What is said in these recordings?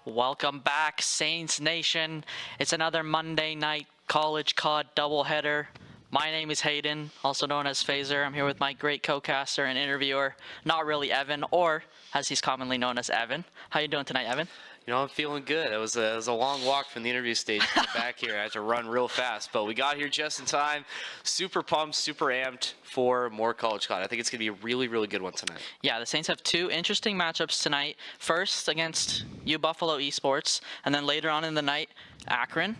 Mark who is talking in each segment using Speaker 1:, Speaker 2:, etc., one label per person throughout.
Speaker 1: Welcome back, Saints Nation. It's another Monday night CollegeCoD doubleheader. My name is Hayden, also known as Phaser. I'm here with my great co-caster and interviewer, not really Evan, or as he's commonly known as Evan. How you doing tonight, Evan?
Speaker 2: You know, I'm feeling good. It was a long walk from the interview stage to get back here. I had to run real fast, but we got here just in time. Super pumped, super amped for more CollegeCoD. I think it's going to be a really, really good one tonight.
Speaker 1: Yeah, the Saints have two interesting matchups tonight. First against Buffalo Esports, and then later on in the night, Akron.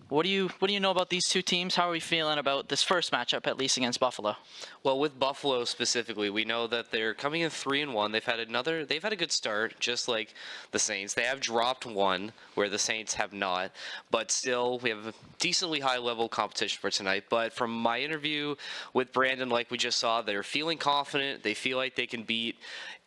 Speaker 1: What do you know about these two teams? How are we feeling about this first matchup, at least against Buffalo?
Speaker 2: Well, with Buffalo specifically, we know that they're coming in 3-1. They've had a good start, just like the Saints. They have dropped one, where the Saints have not, but still, we have a decently high-level competition for tonight. But from my interview with Brandon, like we just saw, they're feeling confident. They feel like they can beat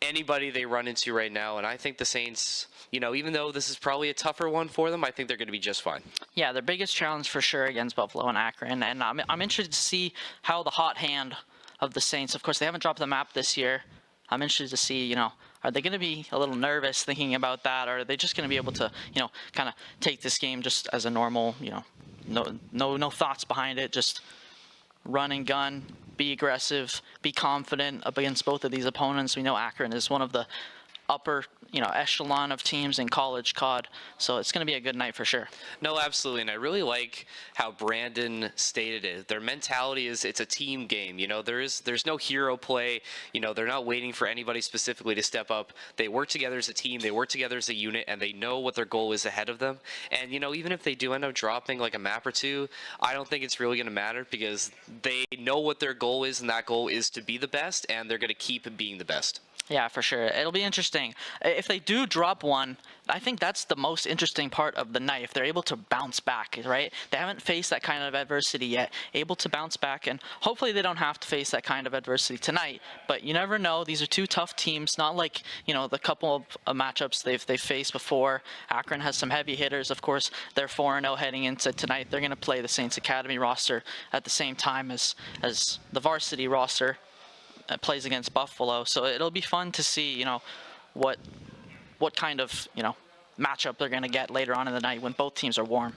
Speaker 2: anybody they run into right now, and I think the Saints, you know, even though this is probably a tougher one for them, I think they're going to be just fine.
Speaker 1: Yeah, their biggest challenge for sure against Buffalo and Akron, and I'm interested to see how the hot hand of the Saints, of course, they haven't dropped the map this year. I'm interested to see, you know, are they going to be a little nervous thinking about that, or are they just going to be able to, you know, kind of take this game just as a normal, you know, no thoughts behind it, just run and gun, be aggressive, be confident up against both of these opponents. We know Akron is one of the upper, you know, echelon of teams in CollegeCoD, so it's going to be a good night for sure.
Speaker 2: No, absolutely, and I really like how Brandon stated it. Their mentality is it's a team game. You know, there's no hero play. You know, they're not waiting for anybody specifically to step up. They work together as a team. They work together as a unit, and they know what their goal is ahead of them. And, you know, even if they do end up dropping like a map or two, I don't think it's really going to matter because they know what their goal is, and that goal is to be the best, and they're going to keep being the best.
Speaker 1: Yeah, for sure. It'll be interesting. If they do drop one, I think that's the most interesting part of the night, if they're able to bounce back, right? They haven't faced that kind of adversity yet, able to bounce back, and hopefully they don't have to face that kind of adversity tonight. But you never know. These are two tough teams, not like, you know, the couple of matchups they've faced before. Akron has some heavy hitters. Of course, they're 4-0 heading into tonight. They're going to play the Saints Academy roster at the same time as the varsity roster plays against Buffalo, so it'll be fun to see, you know, what kind of, you know, matchup they're going to get later on in the night when both teams are warm.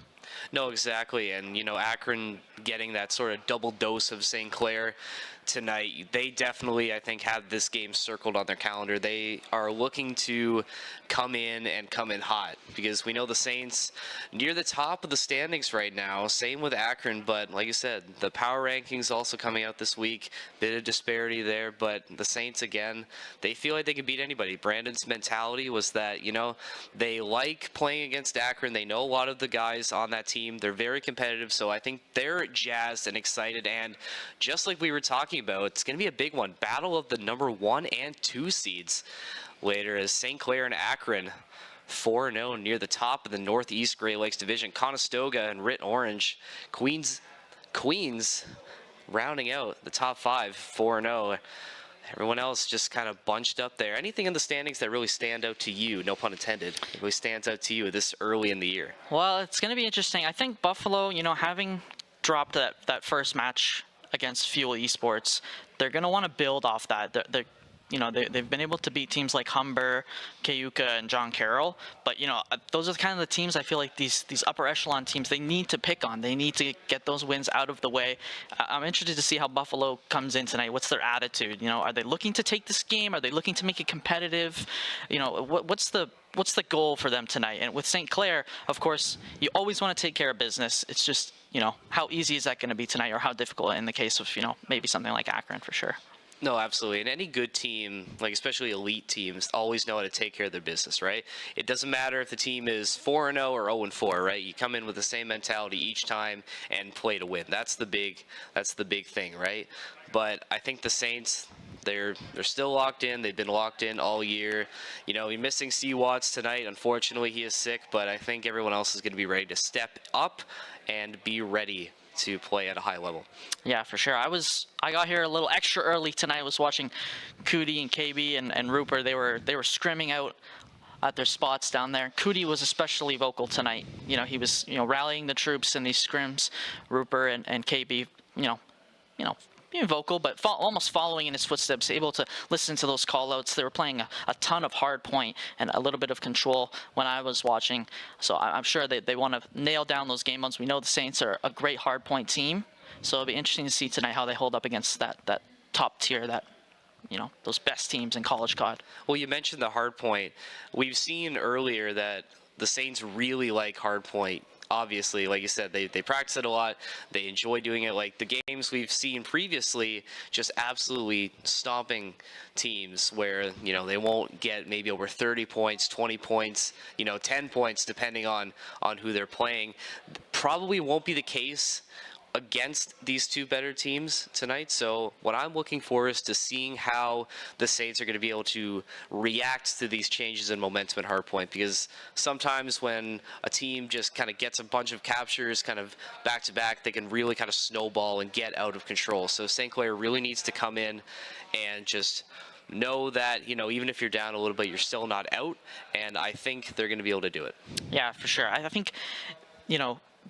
Speaker 2: No, exactly, and you know, Akron getting that sort of double dose of St. Clair tonight, they definitely, I think, have this game circled on their calendar. They are looking to come in hot because we know the Saints near the top of the standings right now. Same with Akron, but like you said, the power rankings also coming out this week. Bit of disparity there, but the Saints, again, they feel like they can beat anybody. Brandon's mentality was that, you know, they like playing against Akron. They know a lot of the guys on that team. They're very competitive, so I think they're jazzed and excited, and just like we were talking about, it's going to be a big one. Battle of the number 1 and 2 seeds later as St. Clair and Akron 4-0 near the top of the Northeast Great Lakes Division. Conestoga and Rit Orange. Queens rounding out the top 5, 4-0. Everyone else just kind of bunched up there. Anything in the standings that really stand out to you, no pun intended, really stands out to you this early in the year?
Speaker 1: Well, it's going to be interesting. I think Buffalo, you know, having dropped that first match against Fuel Esports, they're going to want to build off that. They've been able to beat teams like Humber, Cayuga, and John Carroll, but, you know, those are kind of the teams I feel like these upper echelon teams, they need to pick on. They need to get those wins out of the way. I'm interested to see how Buffalo comes in tonight. What's their attitude? You know, are they looking to take this game? Are they looking to make it competitive? You know, what's the goal for them tonight? And with St. Clair, of course, you always want to take care of business. It's just, you know, how easy is that going to be tonight, or how difficult in the case of, you know, maybe something like Akron for sure.
Speaker 2: No, absolutely. And any good team, like especially elite teams, always know how to take care of their business, right? It doesn't matter if the team is 4-0 or 0-4, right? You come in with the same mentality each time and play to win. That's the big thing, right? But I think the Saints, they're still locked in. They've been locked in all year. You know, you're missing C. Watts tonight. Unfortunately, he is sick, but I think everyone else is going to be ready to step up and be ready to play at a high level.
Speaker 1: Yeah, for sure. I got here a little extra early tonight. I was watching Cody and KB and Rupert. They were scrimming out at their spots down there. Cody was especially vocal tonight. You know, he was, you know, rallying the troops in these scrims. Rupert and KB, you know, being vocal, but almost following in his footsteps, able to listen to those call-outs. They were playing a ton of hard point and a little bit of control when I was watching. So I'm sure they want to nail down those game modes. We know the Saints are a great hard point team, so it'll be interesting to see tonight how they hold up against that top tier, those best teams in CollegeCoD.
Speaker 2: Well, you mentioned the hard point. We've seen earlier that the Saints really like hard point. Obviously, like you said, they practice it a lot. They enjoy doing it. Like the games we've seen previously, just absolutely stomping teams where, they won't get maybe over 30 points, 20 points, 10 points, depending on who they're playing. Probably won't be the case against these two better teams tonight. So what I'm looking for is to seeing how the Saints are going to be able to react to these changes in momentum at hardpoint, because sometimes when a team just kind of gets a bunch of captures kind of back to back, they can really kind of snowball and get out of control. So St. Clair really needs to come in and just know that, even if you're down a little bit, you're still not out, and I think they're going to be able to do it.
Speaker 1: Yeah, for sure. I think,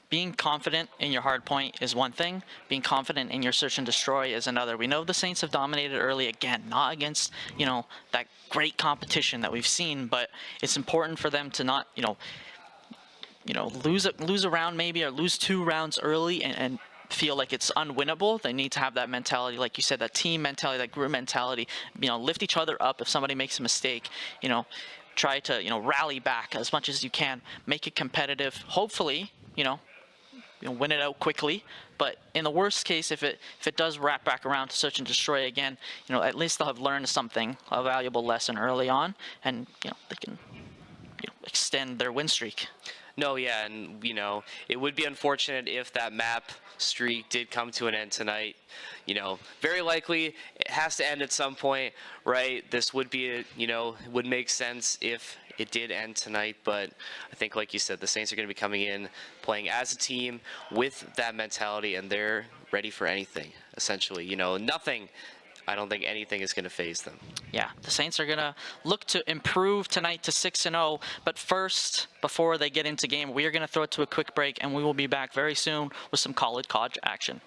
Speaker 1: being confident in your hard point is one thing. Being confident in your search and destroy is another. We know the Saints have dominated early, again, not against, that great competition that we've seen, but it's important for them to not, lose a round maybe, or lose 2 rounds early and feel like it's unwinnable. They need to have that mentality, like you said, that team mentality, that group mentality, lift each other up if somebody makes a mistake, try to, rally back as much as you can, make it competitive, hopefully, win it out quickly. But in the worst case, if it does wrap back around to search and destroy again, at least they'll have learned something, a valuable lesson early on, and they can extend their win streak.
Speaker 2: No, yeah, and it would be unfortunate if that map streak did come to an end tonight. Very likely it has to end at some point, right? This would be would make sense if it did end tonight, but I think, like you said, the Saints are going to be coming in, playing as a team with that mentality, and they're ready for anything, essentially. I don't think anything is going to faze them.
Speaker 1: Yeah, the Saints are going to look to improve tonight to 6-0, but first, before they get into game, we are going to throw it to a quick break, and we will be back very soon with some CollegeCoD action.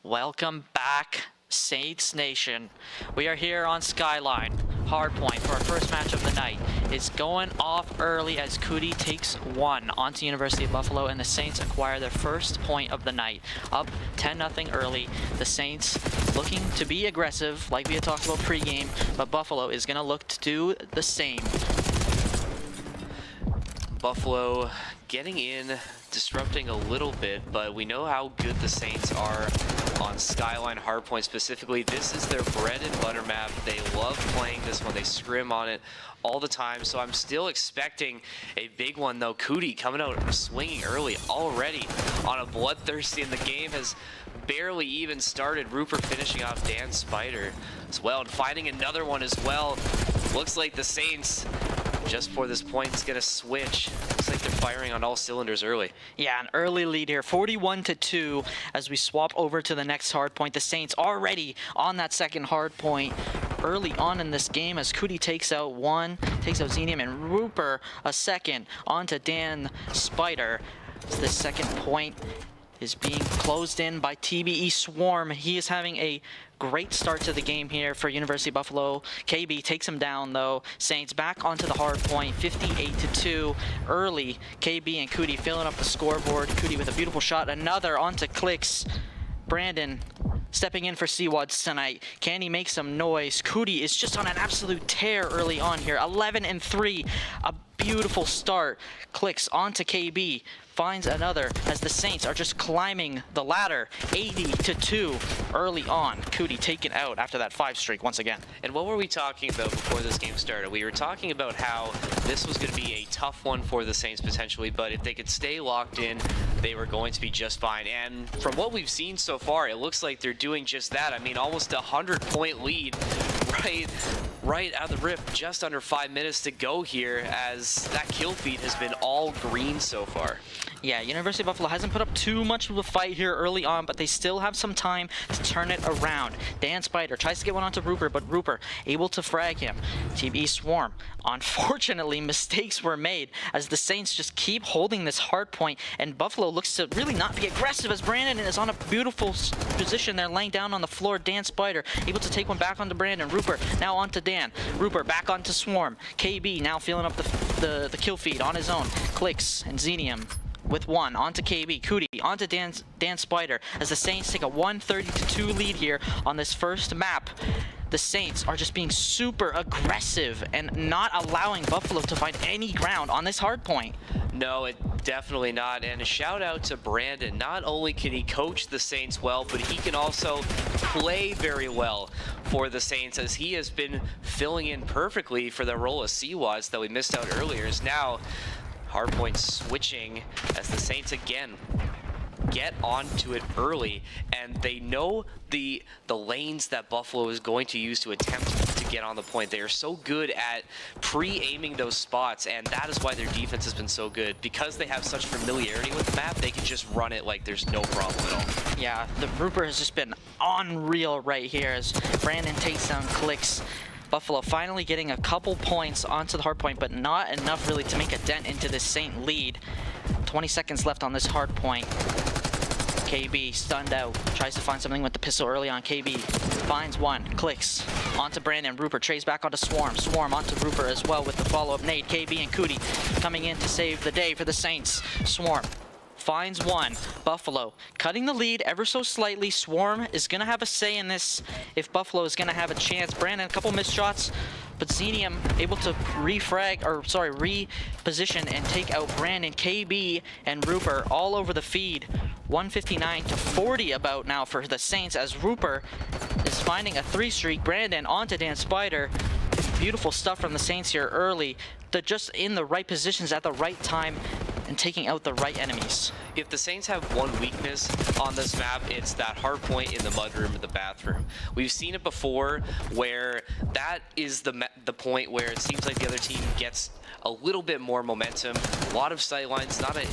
Speaker 1: Welcome back, Saints Nation. We are here on Skyline. Hardpoint for our first match of the night. It's going off early as CoD takes one onto University of Buffalo, and the Saints acquire their first point of the night. Up 10-0 early. The Saints looking to be aggressive, like we had talked about pregame, but Buffalo is going to look to do the same.
Speaker 2: Buffalo getting in, disrupting a little bit, but we know how good the Saints are on Skyline hardpoint specifically. This is their bread and butter map. They love playing this one. They scrim on it all the time, so I'm still expecting a big one though. CoD coming out swinging early already on a bloodthirsty, and the game has barely even started. Rupert finishing off Dan Spider as well, and finding another one as well. Looks like the Saints, just for this point, is going to switch. Looks like they're firing on all cylinders early.
Speaker 1: Yeah, an early lead here, 41-2, as we swap over to the next hard point. The Saints already on that second hard point early on in this game as CoD takes out Xenium, and Rupert a second onto Dan Spider. The second point is being closed in by TBE Swarm. He is having a great start to the game here for University of Buffalo. KB takes him down though. Saints back onto the hard point, 58-2 early. KB and CoD filling up the scoreboard. CoD with a beautiful shot, another onto Clicks. Brandon stepping in for CWADs tonight. Can he make some noise? CoD is just on an absolute tear early on here, 11-3. A beautiful start. Clicks onto KB, finds another as the Saints are just climbing the ladder, 80-2 early on. CoD taken out after that 5 streak once again.
Speaker 2: And what were we talking about before this game started? We were talking about how this was going to be a tough one for the Saints potentially, but if they could stay locked in, they were going to be just fine. And from what we've seen so far, it looks like they're doing just that. I mean, almost a 100-point lead right out of the rip, just under 5 minutes to go here, as that kill feed has been all green so far.
Speaker 1: Yeah, University of Buffalo hasn't put up too much of a fight here early on, but they still have some time to turn it around. Dan Spider tries to get one onto Rupert, but Rupert able to frag him. TB Swarm. Unfortunately, mistakes were made as the Saints just keep holding this hard point, and Buffalo looks to really not be aggressive as Brandon is on a beautiful position there, laying down on the floor. Dan Spider able to take one back onto Brandon. Rupert now onto Dan. Rupert back onto Swarm. KB now filling up the kill feed on his own. Clicks and Xenium with one onto KB. CoD onto Dan Spider as the Saints take a 130-2 lead here on this first map. The Saints are just being super aggressive and not allowing Buffalo to find any ground on this hard point.
Speaker 2: No, definitely not. And a shout out to Brandon. Not only can he coach the Saints well, but he can also play very well for the Saints, as he has been filling in perfectly for the role of CWADs that we missed out earlier. Is now hardpoint switching as the Saints again get onto it early, and they know the lanes that Buffalo is going to use to attempt to get on the point. They are so good at pre-aiming those spots, and that is why their defense has been so good. Because they have such familiarity with the map, they can just run it like there's no problem at all.
Speaker 1: Yeah, the Rupert has just been unreal right here as Brandon takes down Clicks. Buffalo finally getting a couple points onto the hard point, but not enough really to make a dent into this Saint lead. 20 seconds left on this hard point. KB stunned out, tries to find something with the pistol early on. KB finds one, Clicks onto Brandon. Rupert trays back onto Swarm. Swarm onto Rupert as well with the follow-up nade. KB and CoD coming in to save the day for the Saints. Swarm finds one. Buffalo cutting the lead ever so slightly. Swarm is going to have a say in this if Buffalo is going to have a chance. Brandon, a couple missed shots, but Xenium able to reposition and take out Brandon. KB and Rupert all over the feed. 159-40 about now for the Saints as Rupert is finding a 3 streak. Brandon onto Dan Spider. Beautiful stuff from the Saints here early. They're just in the right positions at the right time and taking out the right enemies.
Speaker 2: If the Saints have one weakness on this map, it's that hard point in the mudroom or the bathroom. We've seen it before where that is the point where it seems like the other team gets a little bit more momentum. A lot of sight lines, not a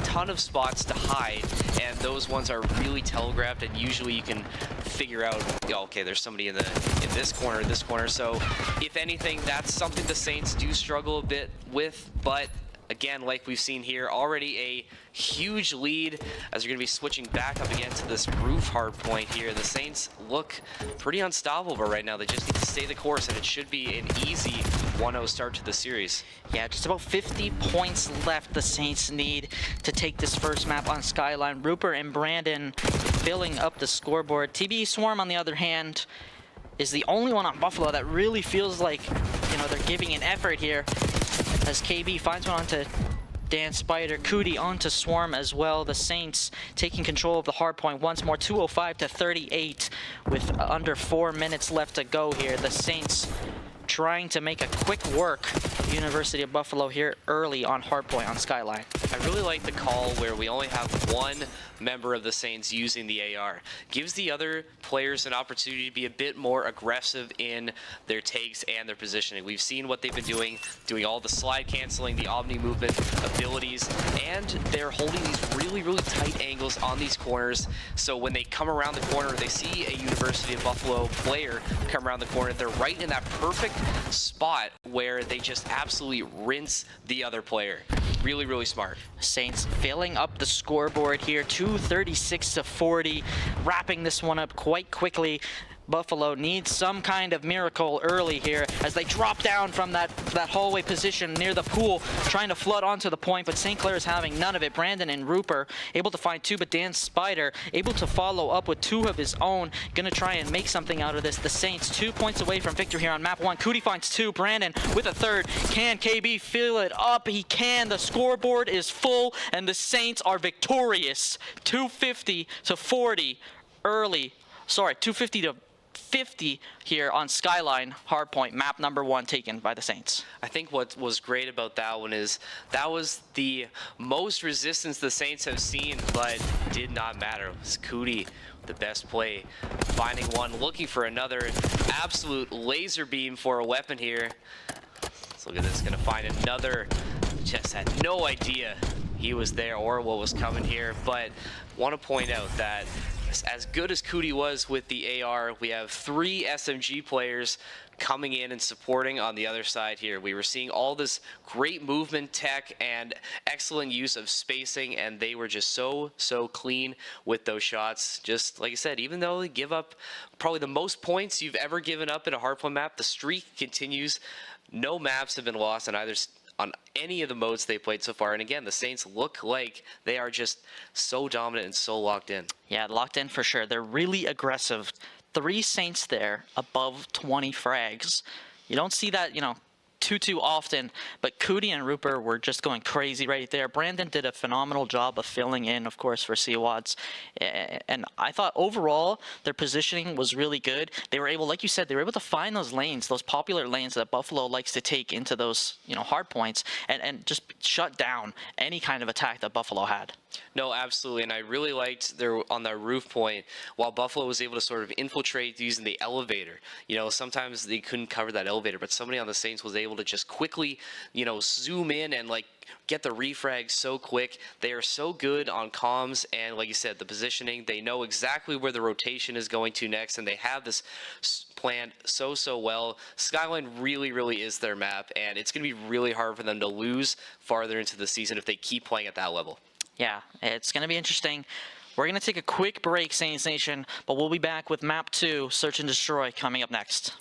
Speaker 2: ton of spots to hide, and those ones are really telegraphed, and usually you can figure out, okay, there's somebody in this corner. So if anything, that's something the Saints do struggle a bit with, but again, like we've seen here, already a huge lead as you're going to be switching back up again to this roof hard point here. The Saints look pretty unstoppable right now. They just need to stay the course, and it should be an easy 1-0 start to the series.
Speaker 1: Yeah, just about 50 points left the Saints need to take this first map on Skyline. Rupert and Brandon filling up the scoreboard. TBE Swarm, on the other hand, is the only one on Buffalo that really feels like, you know, they're giving an effort here, as KB finds one onto Dan Spider, CoD onto Swarm as well. The Saints taking control of the hard point once more, 205 to 38 with under 4 minutes left to go here. The Saints trying to make a quick work of University of Buffalo here early on hardpoint on Skyline.
Speaker 2: I really like the call where we only have one member of the Saints using the AR. Gives the other players an opportunity to be a bit more aggressive in their takes and their positioning. We've seen what they've been doing all the slide canceling, the omni movement abilities, and they're holding these really, really tight angles on these corners. So when they come around the corner, they see a University of Buffalo player come around the corner, they're right in that perfect spot where they just absolutely rinse the other player. Really, really smart.
Speaker 1: Saints filling up the scoreboard here, 236 to 40, wrapping this one up quite quickly. Buffalo needs some kind of miracle early here as they drop down from that hallway position near the pool, trying to flood onto the point, but St. Clair is having none of it. Brandon and Rupert able to find two, but Dan Spider able to follow up with two of his own, gonna try and make something out of this. The Saints 2 points away from victory here on map 1. CoD finds two, Brandon with a third. Can KB fill it up? He can. The scoreboard is full and the Saints are victorious. 250 to 40 early. Sorry, 250 to 50 here on Skyline hardpoint, map number 1 taken by the Saints.
Speaker 2: I think what was great about that one is that was the most resistance the Saints have seen, but did not matter. It was CoD, the best play, finding one, looking for another. Absolute laser beam for a weapon here. Let's look at this, gonna find another. Just had no idea he was there or what was coming here, but want to point out that as good as CoD was with the AR, we have 3 SMG players coming in and supporting on the other side here. We were seeing all this great movement tech and excellent use of spacing, and they were just so clean with those shots. Just like I said, even though they give up probably the most points you've ever given up in a hardpoint map, the streak continues. No maps have been lost on any of the modes they played so far. And again, the Saints look like they are just so dominant and so locked in.
Speaker 1: Yeah, locked in for sure. They're really aggressive. 3 Saints there above 20 frags. You don't see that, you know, too often, but CoD and Rupert were just going crazy right there. Brandon did a phenomenal job of filling in, of course, for CWADs, and I thought overall their positioning was really good. They were able, like you said, they were able to find those lanes, those popular lanes that Buffalo likes to take into those, you know, hard points, and just shut down any kind of attack that Buffalo had.
Speaker 2: No, absolutely, and I really liked on that roof point, while Buffalo was able to sort of infiltrate using the elevator. You know, sometimes they couldn't cover that elevator, but somebody on the Saints was able to just quickly, you know, zoom in and like get the refrag so quick. They are so good on comms and, like you said, the positioning. They know exactly where the rotation is going to next, and they have this planned so well. Skyline really is their map, and it's going to be really hard for them to lose farther into the season if they keep playing at that level.
Speaker 1: Yeah, it's going to be interesting. We're going to take a quick break, Saints Nation, but we'll be back with Map 2, Search and Destroy, coming up next.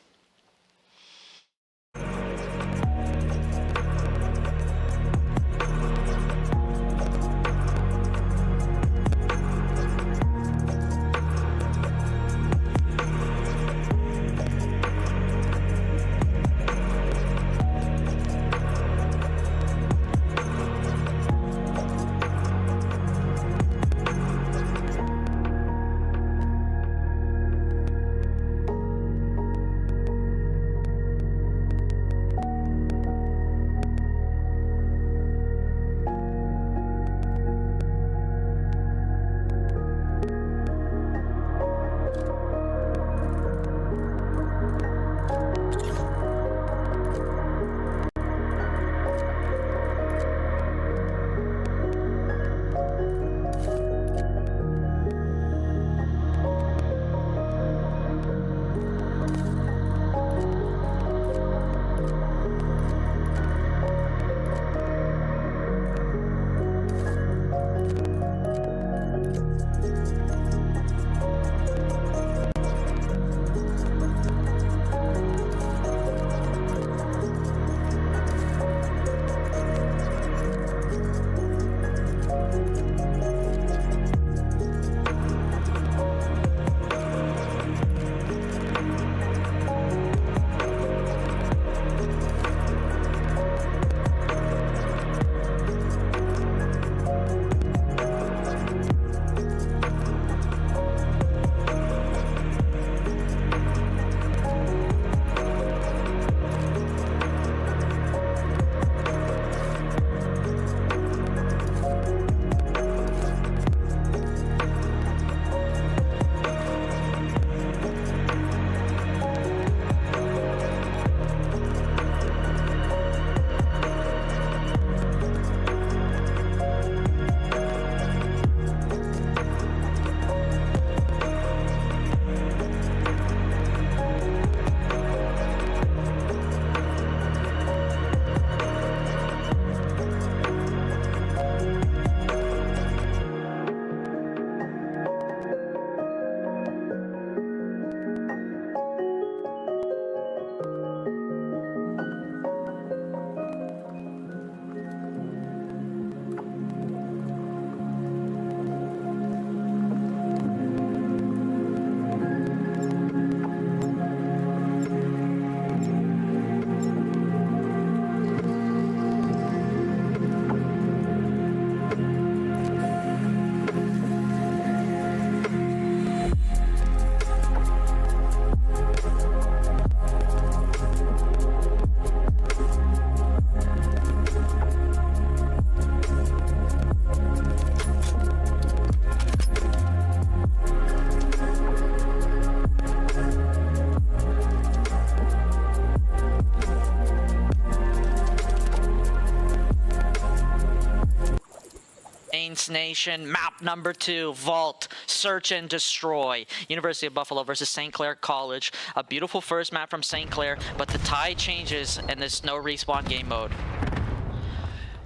Speaker 1: Saints Nation, map number 2, Vault, Search and Destroy. University of Buffalo versus St. Clair College. A beautiful first map from St. Clair, but the tide changes and there's no respawn game mode.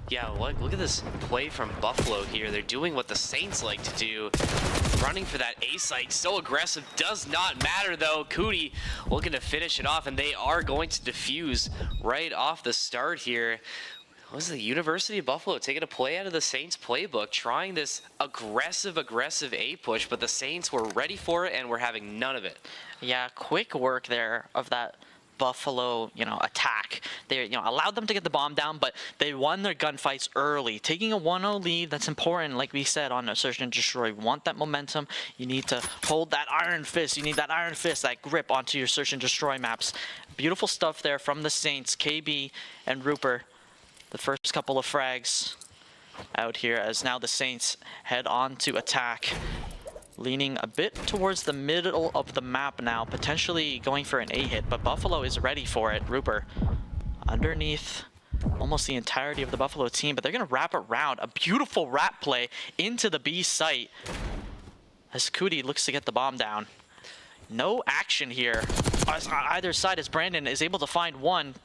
Speaker 2: Yeah, look at this play from Buffalo here. They're doing what the Saints like to do. Running for that A site, so aggressive, does not matter though. CoD looking to finish it off, and they are going to defuse right off the start here. Was the University of Buffalo taking a play out of the Saints playbook, trying this aggressive A push, but the Saints were ready for it and were having none of it.
Speaker 1: Yeah, quick work there of that Buffalo, attack. They, allowed them to get the bomb down, but they won their gunfights early. Taking a 1-0 lead, that's important, like we said, on a Search and Destroy. You want that momentum. You need to hold that iron fist. You need that iron fist, that grip onto your Search and Destroy maps. Beautiful stuff there from the Saints, KB and Rupert. The first couple of frags out here as now the Saints head on to attack. Leaning a bit towards the middle of the map now, potentially going for an A hit, but Buffalo is ready for it. Rupert underneath almost the entirety of the Buffalo team, but they're going to wrap around. A beautiful wrap play into the B site as CoD looks to get the bomb down. No action here on either side as Brandon is able to find one,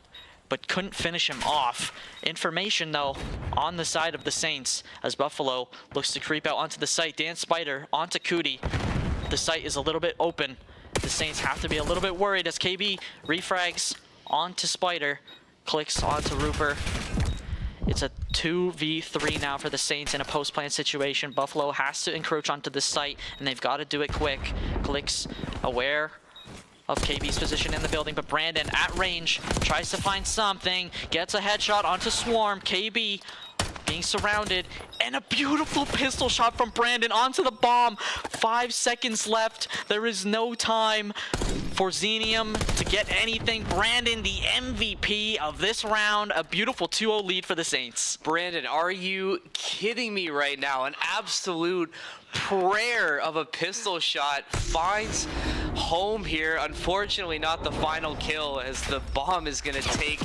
Speaker 1: but couldn't finish him off. Information, though, on the side of the Saints as Buffalo looks to creep out onto the site. Dan Spider onto CoD. The site is a little bit open. The Saints have to be a little bit worried as KB refrags onto Spider. Clicks onto Rupert. It's a 2v3 now for the Saints in a post-plant situation. Buffalo has to encroach onto this site, and they've got to do it quick. Clicks aware of KB's position in the building, but Brandon at range tries to find something, gets a headshot onto Swarm. KB being surrounded, and a beautiful pistol shot from Brandon onto the bomb. 5 seconds left. There is no time for Xenium to get anything. Brandon, the MVP of this round, a beautiful 2-0 lead for the Saints.
Speaker 2: Brandon, are you kidding me right now? An absolute prayer of a pistol shot finds home here. Unfortunately, not the final kill, as the bomb is going to take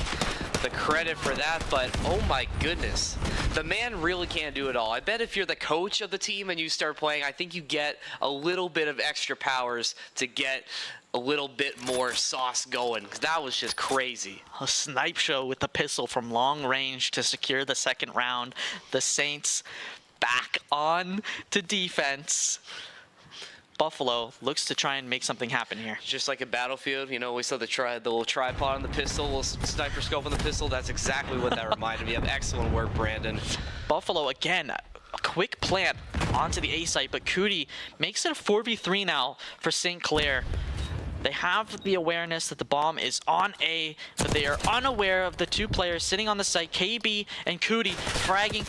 Speaker 2: the credit for that, but oh my goodness, the man really can't do it all. I bet if you're the coach of the team and you start playing, I think you get a little bit of extra powers to get a little bit more sauce going, because that was just crazy.
Speaker 1: A snipe show with the pistol from long range to secure the second round. The Saints back on to defense. Buffalo looks to try and make something happen here.
Speaker 2: Just like a battlefield, we saw the little tripod on the pistol, little sniper scope on the pistol. That's exactly what that reminded me of. Excellent work, Brandon.
Speaker 1: Buffalo, again, a quick plant onto the A site, but CoD makes it a 4v3 now for St. Clair. They have the awareness that the bomb is on A, but they are unaware of the two players sitting on the site, KB and CoD, fragging.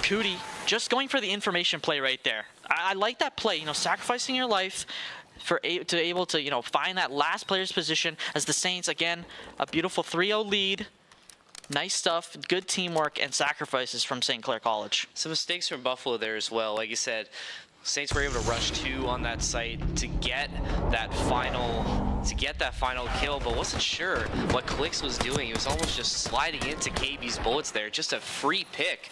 Speaker 1: CoD just going for the information play right there. I like that play, sacrificing your life to able to, find that last player's position as the Saints, again, a beautiful 3-0 lead. Nice stuff, good teamwork, and sacrifices from St. Clair College.
Speaker 2: Some mistakes from Buffalo there as well. Like you said, Saints were able to rush 2 on that site to get that final kill, but wasn't sure what Clicks was doing. He was almost just sliding into KB's bullets there. Just a free pick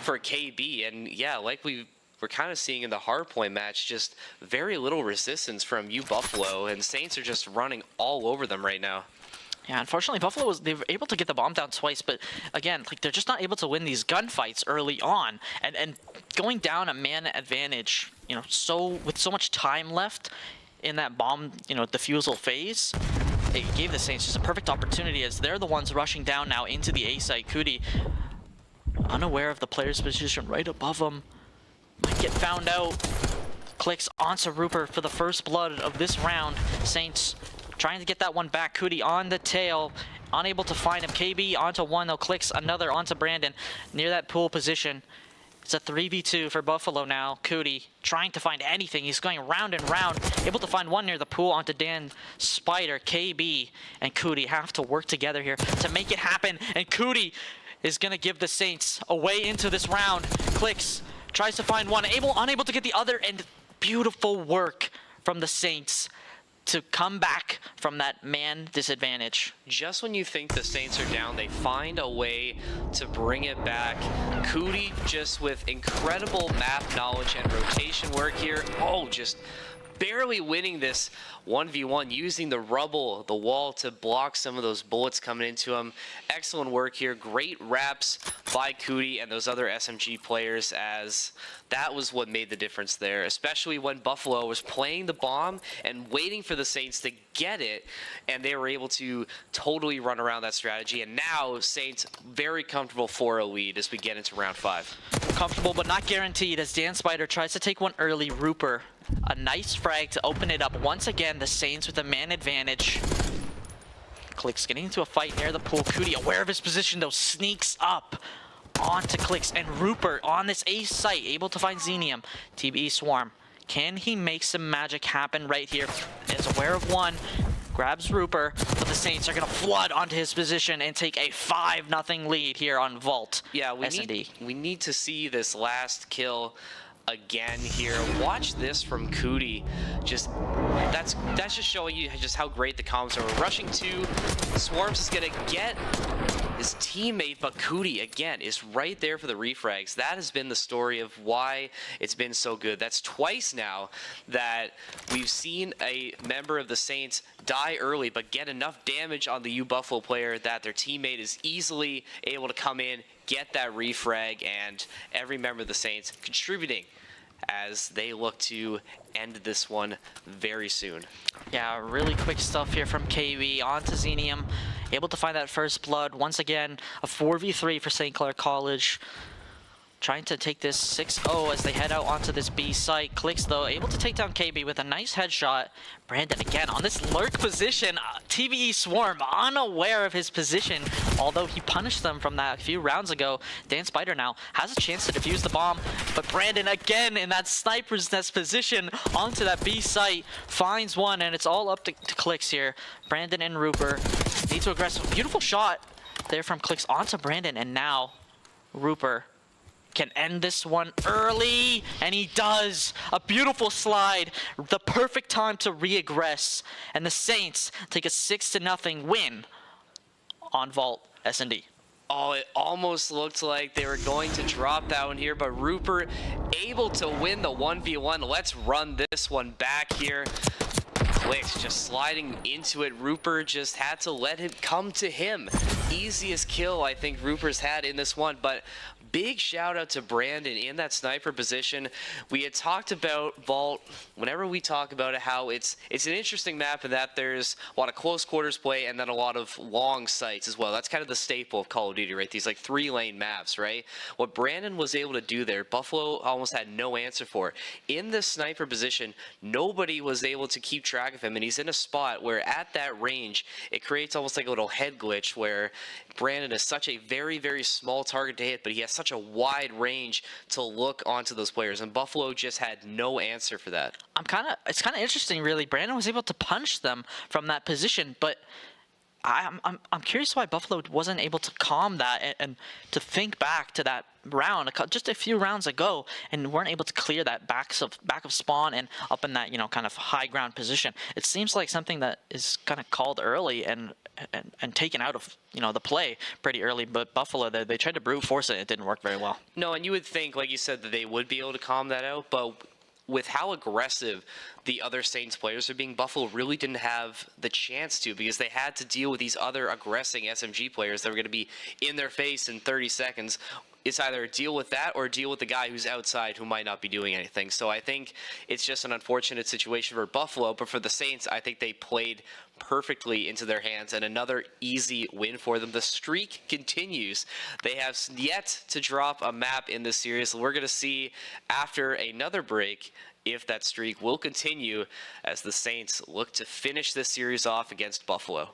Speaker 2: for KB. And yeah, like we're kind of seeing in the hardpoint match, just very little resistance from Buffalo, and Saints are just running all over them right now.
Speaker 1: Yeah, unfortunately, Buffalo they were able to get the bomb down twice, but again, they're just not able to win these gunfights early on. And going down a man advantage, with so much time left in that bomb, defusal phase, it gave the Saints just a perfect opportunity as they're the ones rushing down now into the A site. CoD, unaware of the player's position right above them, might get found out. Clicks onto Rupert for the first blood of this round. Saints trying to get that one back. CoD on the tail, unable to find him. KB onto one, though. Clicks another onto Brandon near that pool position. It's a 3v2 for Buffalo now. CoD trying to find anything. He's going round and round, able to find one near the pool onto Dan Spider. KB and CoD have to work together here to make it happen, and CoD is going to give the Saints a way into this round. Clicks tries to find one, unable to get the other, and beautiful work from the Saints. to come back from that man disadvantage.
Speaker 2: Just when you think the Saints are down, they find a way to bring it back. CoD just with incredible map knowledge and rotation work here. Oh, just barely winning this 1v1, using the rubble, the wall, to block some of those bullets coming into him. Excellent work here. Great reps by CoD and those other SMG players, as that was what made the difference there, especially when Buffalo was playing the bomb and waiting for the Saints to get it, and they were able to totally run around that strategy. And now Saints very comfortable for a lead as we get into round 5.
Speaker 1: Comfortable but not guaranteed as Dan Spider tries to take one early. Rooper, a nice frag to open it up. Once again, the Saints with a man advantage. Clicks getting into a fight near the pool. CoD, aware of his position though, sneaks up onto Clicks, and Rooper on this ace site, able to find Xenium. TBE Swarm, can he make some magic happen right here? Is aware of one, grabs Rooper, but the Saints are gonna flood onto his position and take a 5-0 lead here on Vault.
Speaker 2: Yeah, we need to see this last kill again here. Watch this from CoD. Just that's just showing you just how great the comms are. Rushing 2, Swarms is gonna get his teammate, but CoD again is right there for the refrags. That has been the story of why it's been so good. That's twice now that we've seen a member of the Saints die early but get enough damage on the U Buffalo player that their teammate is easily able to come in, get that refrag, and every member of the Saints contributing as they look to end this one very soon.
Speaker 1: Yeah, really quick stuff here from KB onto Xenium, able to find that first blood. Once again, a 4v3 for St. Clair College. Trying to take this 6-0 as they head out onto this B site. Clicks though, able to take down KB with a nice headshot. Brandon again on this lurk position. TBE Swarm unaware of his position, although he punished them from that a few rounds ago. Dan Spider now has a chance to defuse the bomb, but Brandon again in that sniper's nest position onto that B site finds one, and it's all up to Clicks here. Brandon and Rooper need to aggressive. Beautiful shot there from Clicks onto Brandon, and now Rooper can end this one early, and he does. A beautiful slide, the perfect time to reaggress, and the Saints take a 6-0 win on Vault S&D.
Speaker 2: Oh, it almost looked like they were going to drop that one here, but Rooper able to win the 1v1. Let's run this one back here. Clicks just sliding into it. Rooper just had to let it come to him. Easiest kill I think Rooper's had in this one, but big shout out to Brandon in that sniper position. We had talked about Vault, whenever we talk about it, how it's an interesting map in that there's a lot of close quarters play and then a lot of long sites as well. That's kind of the staple of Call of Duty, right? These like 3-lane maps, right? What Brandon was able to do there, Buffalo almost had no answer for. In this sniper position, nobody was able to keep track of him, and he's in a spot where at that range, it creates almost like a little head glitch where Brandon is such a very, very small target to hit, but he has such a wide range to look onto those players, and Buffalo just had no answer for that.
Speaker 1: It's kind of interesting, really. Brandon was able to punch them from that position, but I'm curious why Buffalo wasn't able to calm that and to think back to that round just a few rounds ago, and weren't able to clear that back of spawn and up in that kind of high ground position. It seems like something that is kind of called early and taken out of the play pretty early, but Buffalo they tried to brute force it. It didn't work very well.
Speaker 2: No, and you would think, like you said, that they would be able to calm that out, but with how aggressive the other Saints players are being, Buffalo really didn't have the chance to, because they had to deal with these other aggressing SMG players that were going to be in their face in 30 seconds. It's either deal with that or deal with the guy who's outside who might not be doing anything. So I think it's just an unfortunate situation for Buffalo, but for the Saints, I think they played perfectly into their hands, and another easy win for them. The streak continues. They have yet to drop a map in this series. We're going to see after another break if that streak will continue as the Saints look to finish this series off against Buffalo.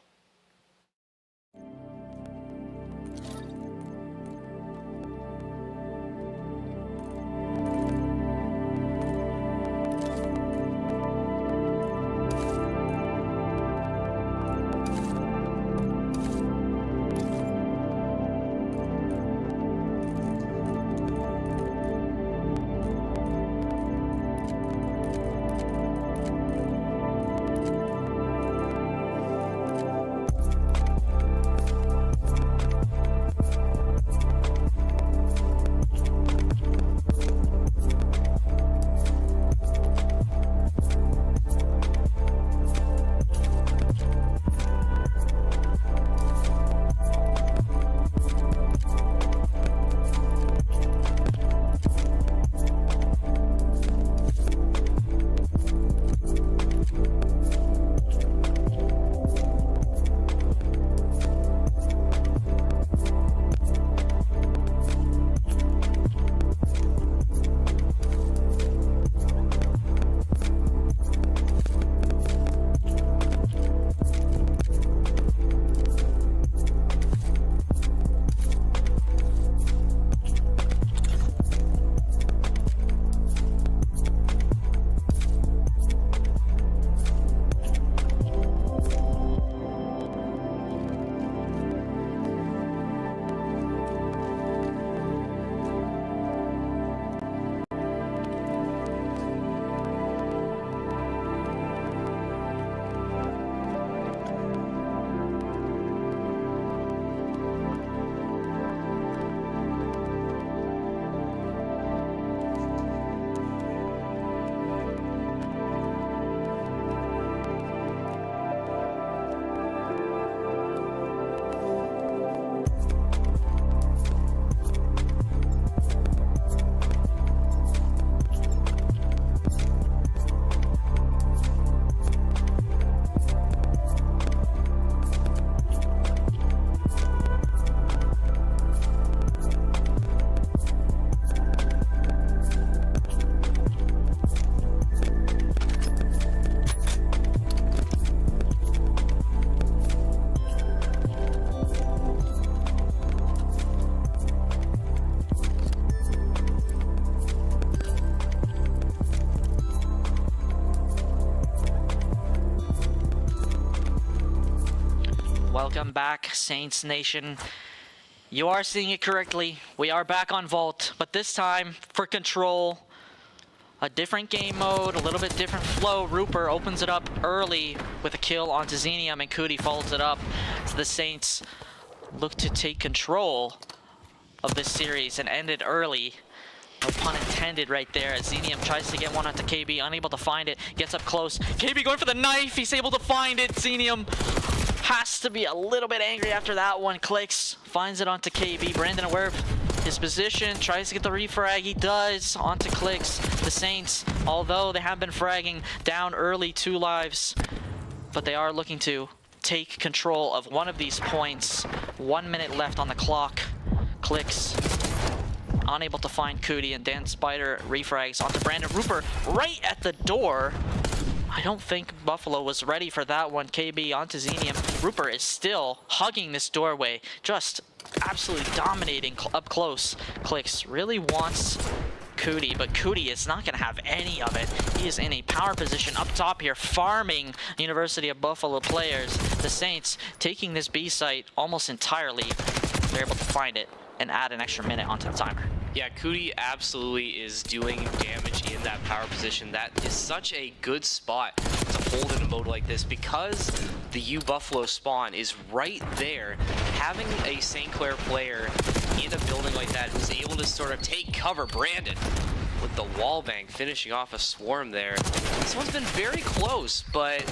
Speaker 1: Welcome back, Saints Nation. You are seeing it correctly. We are back on Vault, but this time for control. A different game mode, a little bit different flow. Rupert opens it up early with a kill onto Xenium, and CoD follows it up. So the Saints look to take control of this series and end it early. No pun intended right there, as Xenium tries to get one onto KB, unable to find it, gets up close. KB going for the knife, he's able to find it. Xenium has to be a little bit angry after that one. Clicks, finds it onto KB. Brandon aware of his position, tries to get the refrag, he does, onto Clicks. The Saints, although they have been fragging, down early 2 lives, but they are looking to take control of one of these points. 1 minute left on the clock. Clicks, unable to find CoD, and Dan Spider refrags onto Brandon. Rupert right at the door. I don't think Buffalo was ready for that one. KB onto Xenium. Rupert is still hugging this doorway, just absolutely dominating up close. Clicks really wants CoD, but CoD is not going to have any of it. He is in a power position up top here, farming University of Buffalo players. The Saints taking this B site almost entirely. They're able to find it and add an extra minute onto the timer.
Speaker 2: Yeah, CoD absolutely is doing damage in that power position. That is such a good spot to hold in a mode like this because the U Buffalo spawn is right there. Having a St. Clair player in a building like that who's able to sort of take cover. Brandon with the wall bang finishing off a swarm there. This one's been very close, but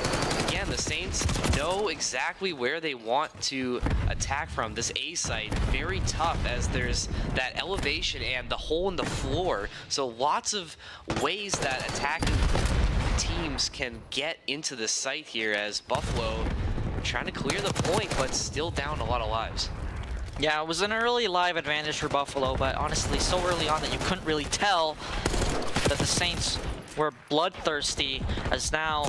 Speaker 2: again, the Saints know exactly where they want to attack from. This A site, very tough as there's that elevation and the hole in the floor. So lots of ways that attacking teams can get into the site here, as Buffalo trying to clear the point, but still down a lot of lives.
Speaker 1: Yeah, it was an early live advantage for Buffalo, but honestly, so early on that you couldn't really tell that the Saints were bloodthirsty, as now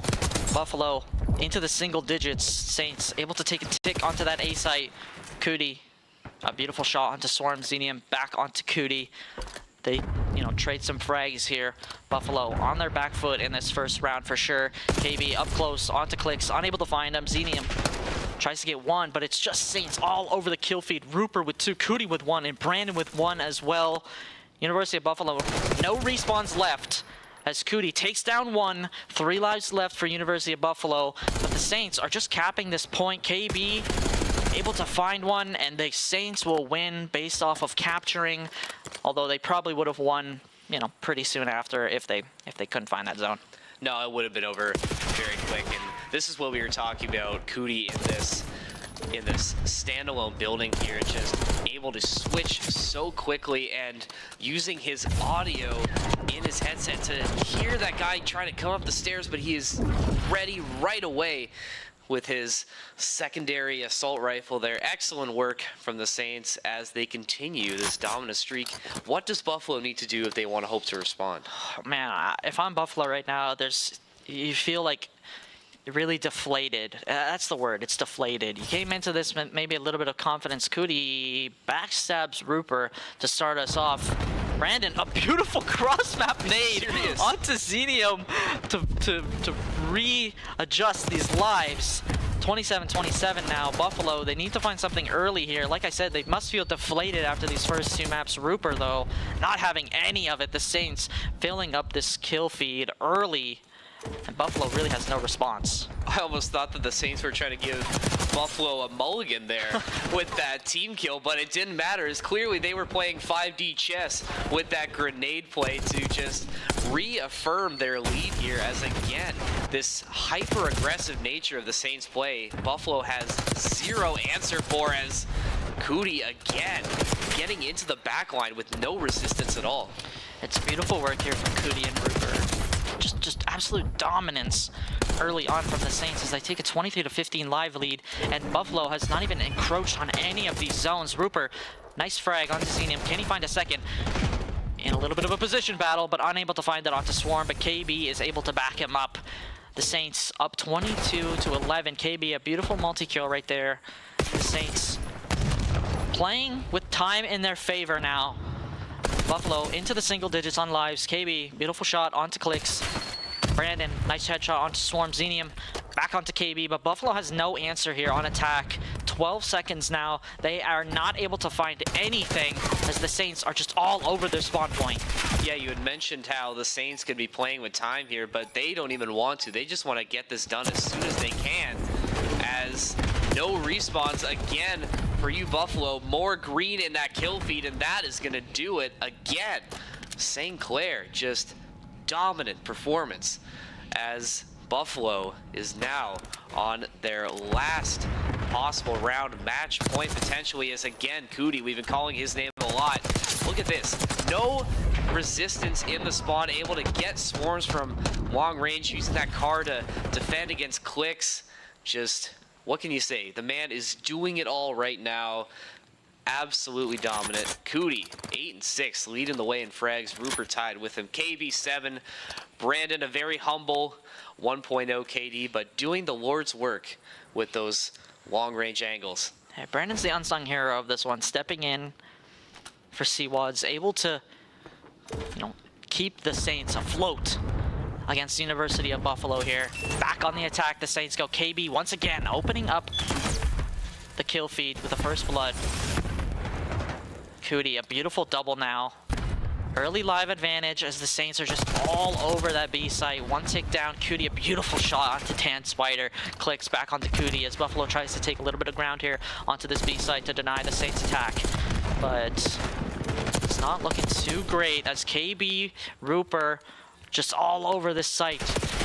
Speaker 1: Buffalo into the single digits. Saints able to take a tick onto that A site. CoD, a beautiful shot onto Swarm. Xenium back onto CoD. They, trade some frags here. Buffalo on their back foot in this first round for sure. KB up close onto Clicks, unable to find him. Xenium tries to get one, but it's just Saints all over the kill feed. Rupert with 2, CoD with 1, and Brandon with 1 as well. University of Buffalo, no respawns left, as CoD takes down 1, 3 lives left for University of Buffalo, but the Saints are just capping this point. KB able to find one, and the Saints will win based off of capturing, although they probably would have won, pretty soon after if they couldn't find that zone.
Speaker 2: No, it would have been over very quick, and this is what we were talking about. CoD in this standalone building here, just able to switch so quickly and using his audio in his headset to hear that guy trying to come up the stairs, but he is ready right away with his secondary assault rifle there. Excellent work from the Saints as they continue this dominant streak. What does Buffalo need to do if they want to hope to respond?
Speaker 1: Man, if I'm Buffalo right now, you feel like really deflated. That's the word. It's deflated. You came into this with maybe a little bit of confidence. CoD backstabs Rupert to start us off. Brandon, a beautiful cross-map nade onto Xenium to readjust these lives. 27-27 now. Buffalo, they need to find something early here. Like I said, they must feel deflated after these first 2 maps. Rupert, though, not having any of it. The Saints filling up this kill feed early, and Buffalo really has no response.
Speaker 2: I almost thought that the Saints were trying to give Buffalo a mulligan there with that team kill, but it didn't matter, as clearly they were playing 5D chess with that grenade play to just reaffirm their lead here, as again, this hyper-aggressive nature of the Saints play, Buffalo has zero answer for, as CoD again getting into the back line with no resistance at all.
Speaker 1: It's beautiful work here from CoD and Rupert. Just absolute dominance early on from the Saints as they take a 23-15 live lead, and Buffalo has not even encroached on any of these zones. Rupert, nice frag onto Xenium. Can he find a second? In a little bit of a position battle, but unable to find it onto Swarm, but KB is able to back him up. The Saints up 22-11. KB, a beautiful multi-kill right there. The Saints playing with time in their favor now. Buffalo into the single digits on lives. KB, beautiful shot onto Clicks. Brandon, nice headshot onto Swarm. Xenium back onto KB, but Buffalo has no answer here on attack. 12 seconds now. They are not able to find anything as the Saints are just all over their spawn point.
Speaker 2: Yeah, you had mentioned how the Saints could be playing with time here, but they don't even want to. They just want to get this done as soon as they can, as no respawns again for you, Buffalo. More green in that kill feed, and that is going to do it again. St. Clair, just dominant performance as Buffalo is now on their last possible round. Match point potentially is again CoD. We've been calling his name a lot. Look at this. No resistance in the spawn, able to get swarms from long range, using that car to defend against clicks. Just, what can you say? The man is doing it all right now. Absolutely dominant. CoD, 8-6, leading the way in frags. Rupert tied with him. KB 7. Brandon, a very humble 1.0 KD, but doing the Lord's work with those long-range angles.
Speaker 1: Hey, Brandon's the unsung hero of this one, stepping in for CWADs, able to, keep the Saints afloat against the University of Buffalo here. Back on the attack, the Saints go. KB once again opening up the kill feed with the first blood. CoD, a beautiful double now. Early live advantage as the Saints are just all over that B site. One tick down, CoD, a beautiful shot onto Tan Spider. Clicks back onto CoD as Buffalo tries to take a little bit of ground here onto this B site to deny the Saints attack. But it's not looking too great as KB, Rupert, just all over this site.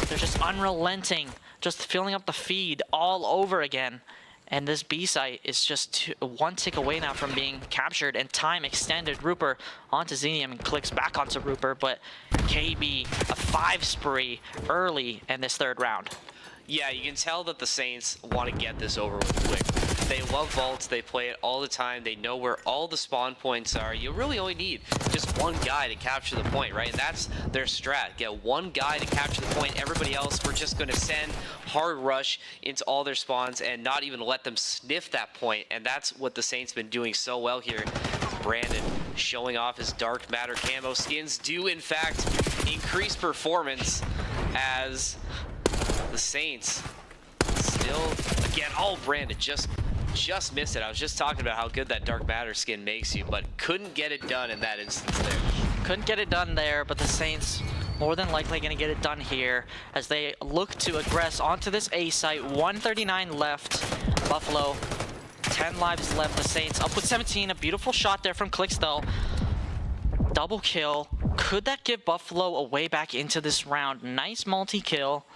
Speaker 1: They're just unrelenting, just filling up the feed all over again. And this B site is just one tick away now from being captured, and time extended. Rupert onto Xenium and clicks back onto Rupert, but KB, a 5 spree early in this third round.
Speaker 2: Yeah, you can tell that the Saints want to get this over with quick. They love vaults, they play it all the time, they know where all the spawn points are. You really only need just one guy to capture the point, right? And that's their strat. Get one guy to capture the point, everybody else, we're just going to send hard rush into all their spawns and not even let them sniff that point. And that's what the Saints been doing so well here. Brandon showing off his Dark Matter camo. Skins do, in fact, increase performance as the Saints still, again, Brandon just missed it. I was just talking about how good that Dark Matter skin makes you, but couldn't get it done in that instance there.
Speaker 1: Couldn't get it done there, but the Saints more than likely going to get it done here as they look to aggress onto this A site. 139 left. Buffalo, 10 lives left. The Saints up with 17. A beautiful shot there from Clicks though. Double kill. Could that give Buffalo a way back into this round? Nice multi-kill.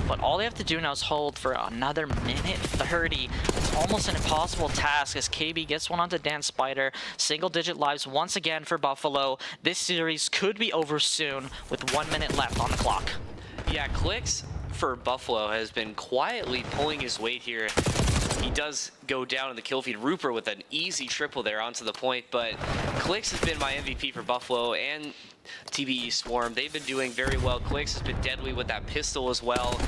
Speaker 1: But all they have to do now is hold for another minute 30. It's almost an impossible task as KB gets one onto Dan Spider. Single-digit lives once again for Buffalo. This series could be over soon with 1 minute left on the clock.
Speaker 2: Yeah, Clicks for Buffalo has been quietly pulling his weight here. He does go down in the kill feed. Rupert with an easy triple there onto the point, but Clicks has been my MVP for Buffalo and TBE Swarm. They've been doing very well. Clicks has been deadly with that pistol as well.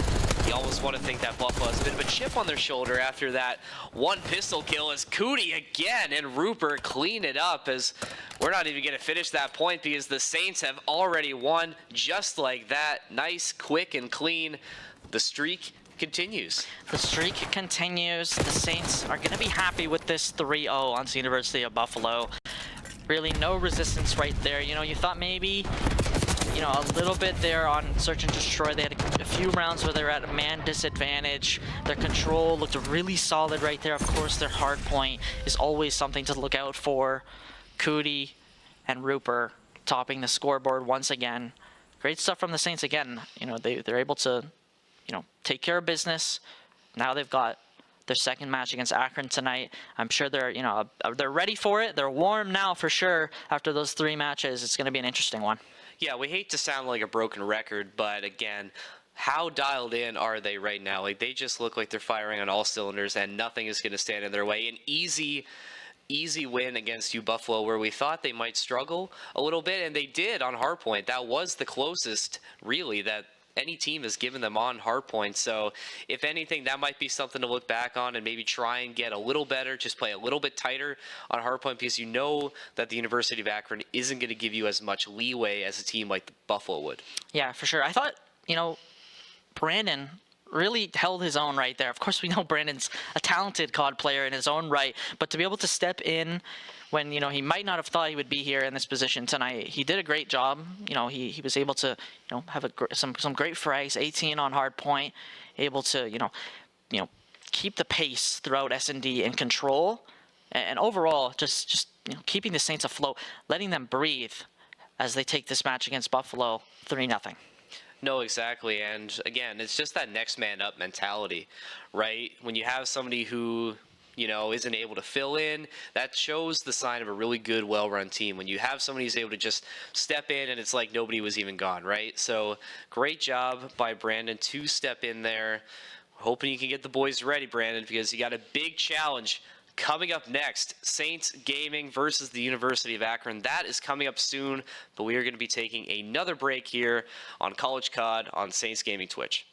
Speaker 2: You almost want to think that Buffalo has a bit of a chip on their shoulder after that one pistol kill as CoD again and Rupert clean it up as we're not even going to finish that point because the Saints have already won just like that. Nice, quick, and clean. The streak continues.
Speaker 1: The streak continues. The Saints are going to be happy with this 3-0 on the University of Buffalo. Really no resistance right there. You thought maybe, a little bit there on Search and Destroy. They had a few rounds where they were at a man disadvantage. Their control looked really solid right there. Of course, their hard point is always something to look out for. CoD and Rupert topping the scoreboard once again. Great stuff from the Saints again. They're able to take care of business. Now they've got their second match against Akron tonight. I'm sure they're ready for it. They're warm now for sure. After those 3 matches, it's going to be an interesting one.
Speaker 2: Yeah, we hate to sound like a broken record, but again, how dialed in are they right now? Like, they just look like they're firing on all cylinders and nothing is going to stand in their way. An easy win against you, Buffalo, where we thought they might struggle a little bit, and they did on hardpoint. That was the closest, really, that any team has given them on hardpoint. So if anything, that might be something to look back on and maybe try and get a little better, just play a little bit tighter on hardpoint, because you know that the University of Akron isn't going to give you as much leeway as a team like Buffalo would.
Speaker 1: Yeah, for sure. I thought, Brandon really held his own right there. Of course, we know Brandon's a talented COD player in his own right, but to be able to step in when, you know, he might not have thought he would be here in this position tonight, he did a great job. You know, he was able to, you know, have some great frags, 18 on hard point, able to, you know, keep the pace throughout S&D in control, and overall just you know, keeping the Saints afloat, letting them breathe as they take this match against Buffalo 3-0.
Speaker 2: No, exactly. And again, it's just that next man up mentality, right? When you have somebody who, you know, isn't able to fill in, that shows the sign of a really good, well-run team. When you have somebody who's able to just step in and it's like nobody was even gone, right? So great job by Brandon to step in there. Hoping you can get the boys ready, Brandon, because you got a big challenge coming up next. Saints Gaming versus the University of Akron. That is coming up soon, but we are going to be taking another break here on CollegeCoD on Saints Gaming Twitch.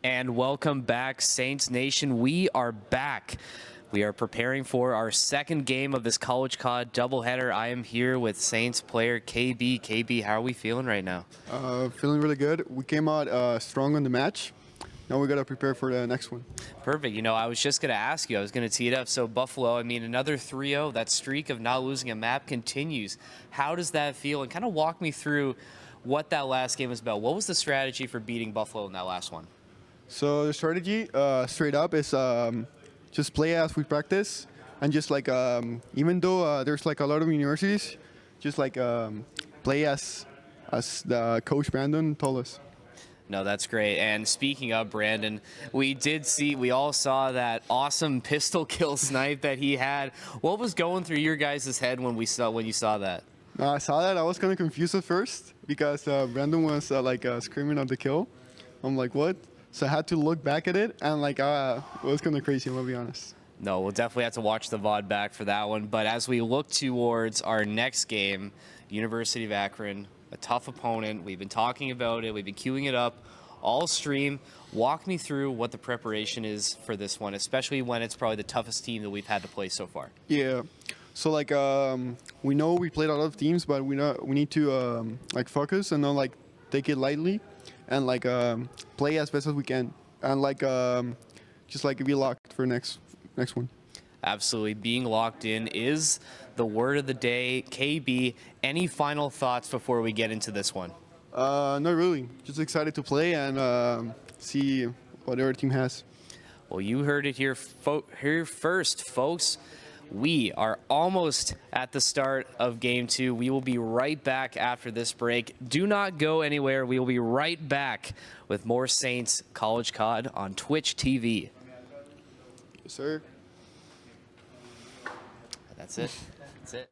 Speaker 3: And welcome back, Saints Nation. We are back. We are preparing for our second game of this CollegeCoD doubleheader. I am here with Saints player KB. KB, how are we feeling right now?
Speaker 4: Feeling really good. We came out strong on the match. Now we got to prepare for the next one.
Speaker 3: Perfect. You know, I was just going to ask you. I was going to tee it up. So Buffalo, I mean, another 3-0. That streak of not losing a map continues. How does that feel? And kind of walk me through what that last game was about. What was the strategy for beating Buffalo in that last one?
Speaker 4: So the strategy, straight up, is just play as we practice, and just like even though there's like a lot of universities, just like play as the coach Brandon told us.
Speaker 3: No, that's great. And speaking of Brandon, we all saw that awesome pistol kill snipe that he had. What was going through your guys' head when you saw that?
Speaker 4: I saw that. I was kind of confused at first because Brandon was screaming at the kill. I'm like, what? So I had to look back at it, and it was kind of crazy, I'm gonna be honest.
Speaker 3: No, we'll definitely have to watch the VOD back for that one. But as we look towards our next game, University of Akron, a tough opponent. We've been talking about it. We've been queuing it up all stream. Walk me through what the preparation is for this one, especially when it's probably the toughest team that we've had to play so far.
Speaker 4: Yeah. So we know we played a lot of teams, but we need to focus and not take it lightly, and play as best as we can, and just be locked for next one.
Speaker 3: Absolutely. Being locked in is the word of the day. KB, any final thoughts before we get into this one?
Speaker 4: Not really. Just excited to play and see what our team has.
Speaker 3: Well, you heard it here first, folks. We are almost at the start of Game 2. We will be right back after this break. Do not go anywhere. We will be right back with more Saints CollegeCoD on Twitch TV.
Speaker 4: Yes, sir.
Speaker 3: That's it. That's it.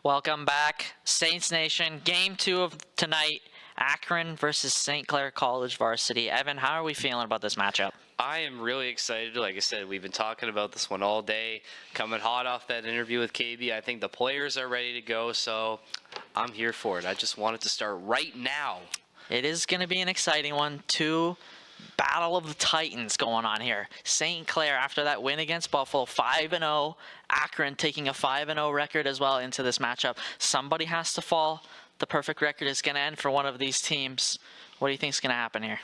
Speaker 1: Welcome back, Saints Nation. Game 2 of tonight, Akron versus St. Clair College varsity. Evan, how are we feeling about this matchup?
Speaker 2: I am really excited. Like I said, we've been talking about this one all day. Coming hot off that interview with KB, I think the players are ready to go, so I'm here for it. I just want it to start right now.
Speaker 1: It is going to be an exciting one. Two Battle of the Titans going on here. St. Clair, after that win against Buffalo, 5-0. Akron taking a 5-0 record as well into this matchup. Somebody has to fall. The perfect record is going to end for one of these teams. What do you think is going to happen here?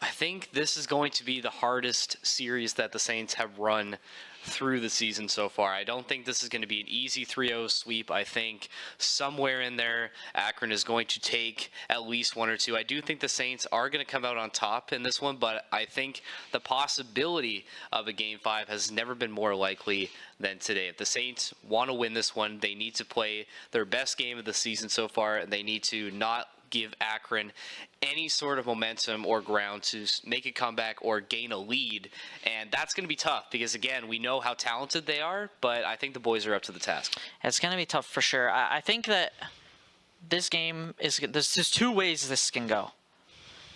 Speaker 2: I think this is going to be the hardest series that the Saints have run through the season so far. I don't think this is going to be an easy 3-0 sweep. I think somewhere in there, Akron is going to take at least one or two. I do think the Saints are going to come out on top in this one, but I think the possibility of a Game 5 has never been more likely than today. If the Saints want to win this one, they need to play their best game of the season so far, and they need to not give Akron any sort of momentum or ground to make a comeback or gain a lead. And that's going to be tough because, again, we know how talented they are, but I think the boys are up to the task.
Speaker 1: It's going to be tough for sure. I think that this game is, there's two ways this can go.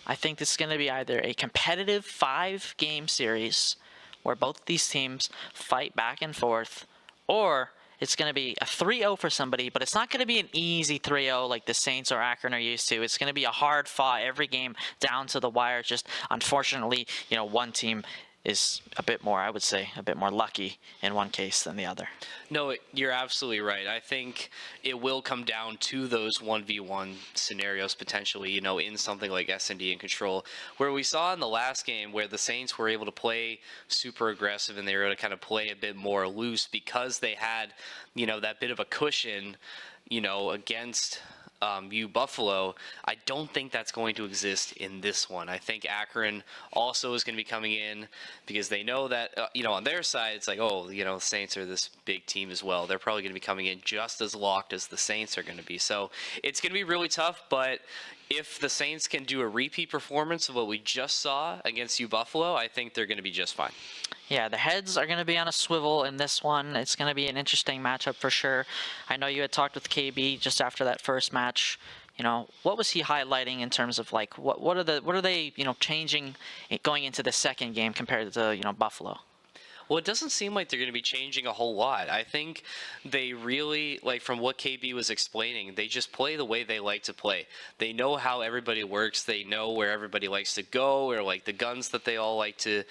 Speaker 1: I think this is going to be either a competitive 5-game series where both these teams fight back and forth, or it's going to be a 3-0 for somebody, but it's not going to be an easy 3-0 like the Saints or Akron are used to. It's going to be a hard fought every game down to the wire. Just unfortunately, one team is a bit more, I would say, a bit more lucky in one case than the other.
Speaker 2: No, you're absolutely right. I think it will come down to those 1v1 scenarios potentially, in something like S&D and control, where we saw in the last game where the Saints were able to play super aggressive and they were able to kind of play a bit more loose because they had, that bit of a cushion, against Buffalo. I don't think that's going to exist in this one. I think Akron also is going to be coming in because they know that, on their side, it's like, the Saints are this big team as well. They're probably going to be coming in just as locked as the Saints are going to be. So it's going to be really tough, but if the Saints can do a repeat performance of what we just saw against Buffalo, I think they're going to be just fine.
Speaker 1: Yeah, the heads are going to be on a swivel in this one. It's going to be an interesting matchup for sure. I know you had talked with KB just after that first match. What was he highlighting in terms of like what are they changing going into the second game compared to Buffalo?
Speaker 2: Well, it doesn't seem like they're going to be changing a whole lot. I think they really, from what KB was explaining, they just play the way they like to play. They know how everybody works. They know where everybody likes to go, or the guns that they all like to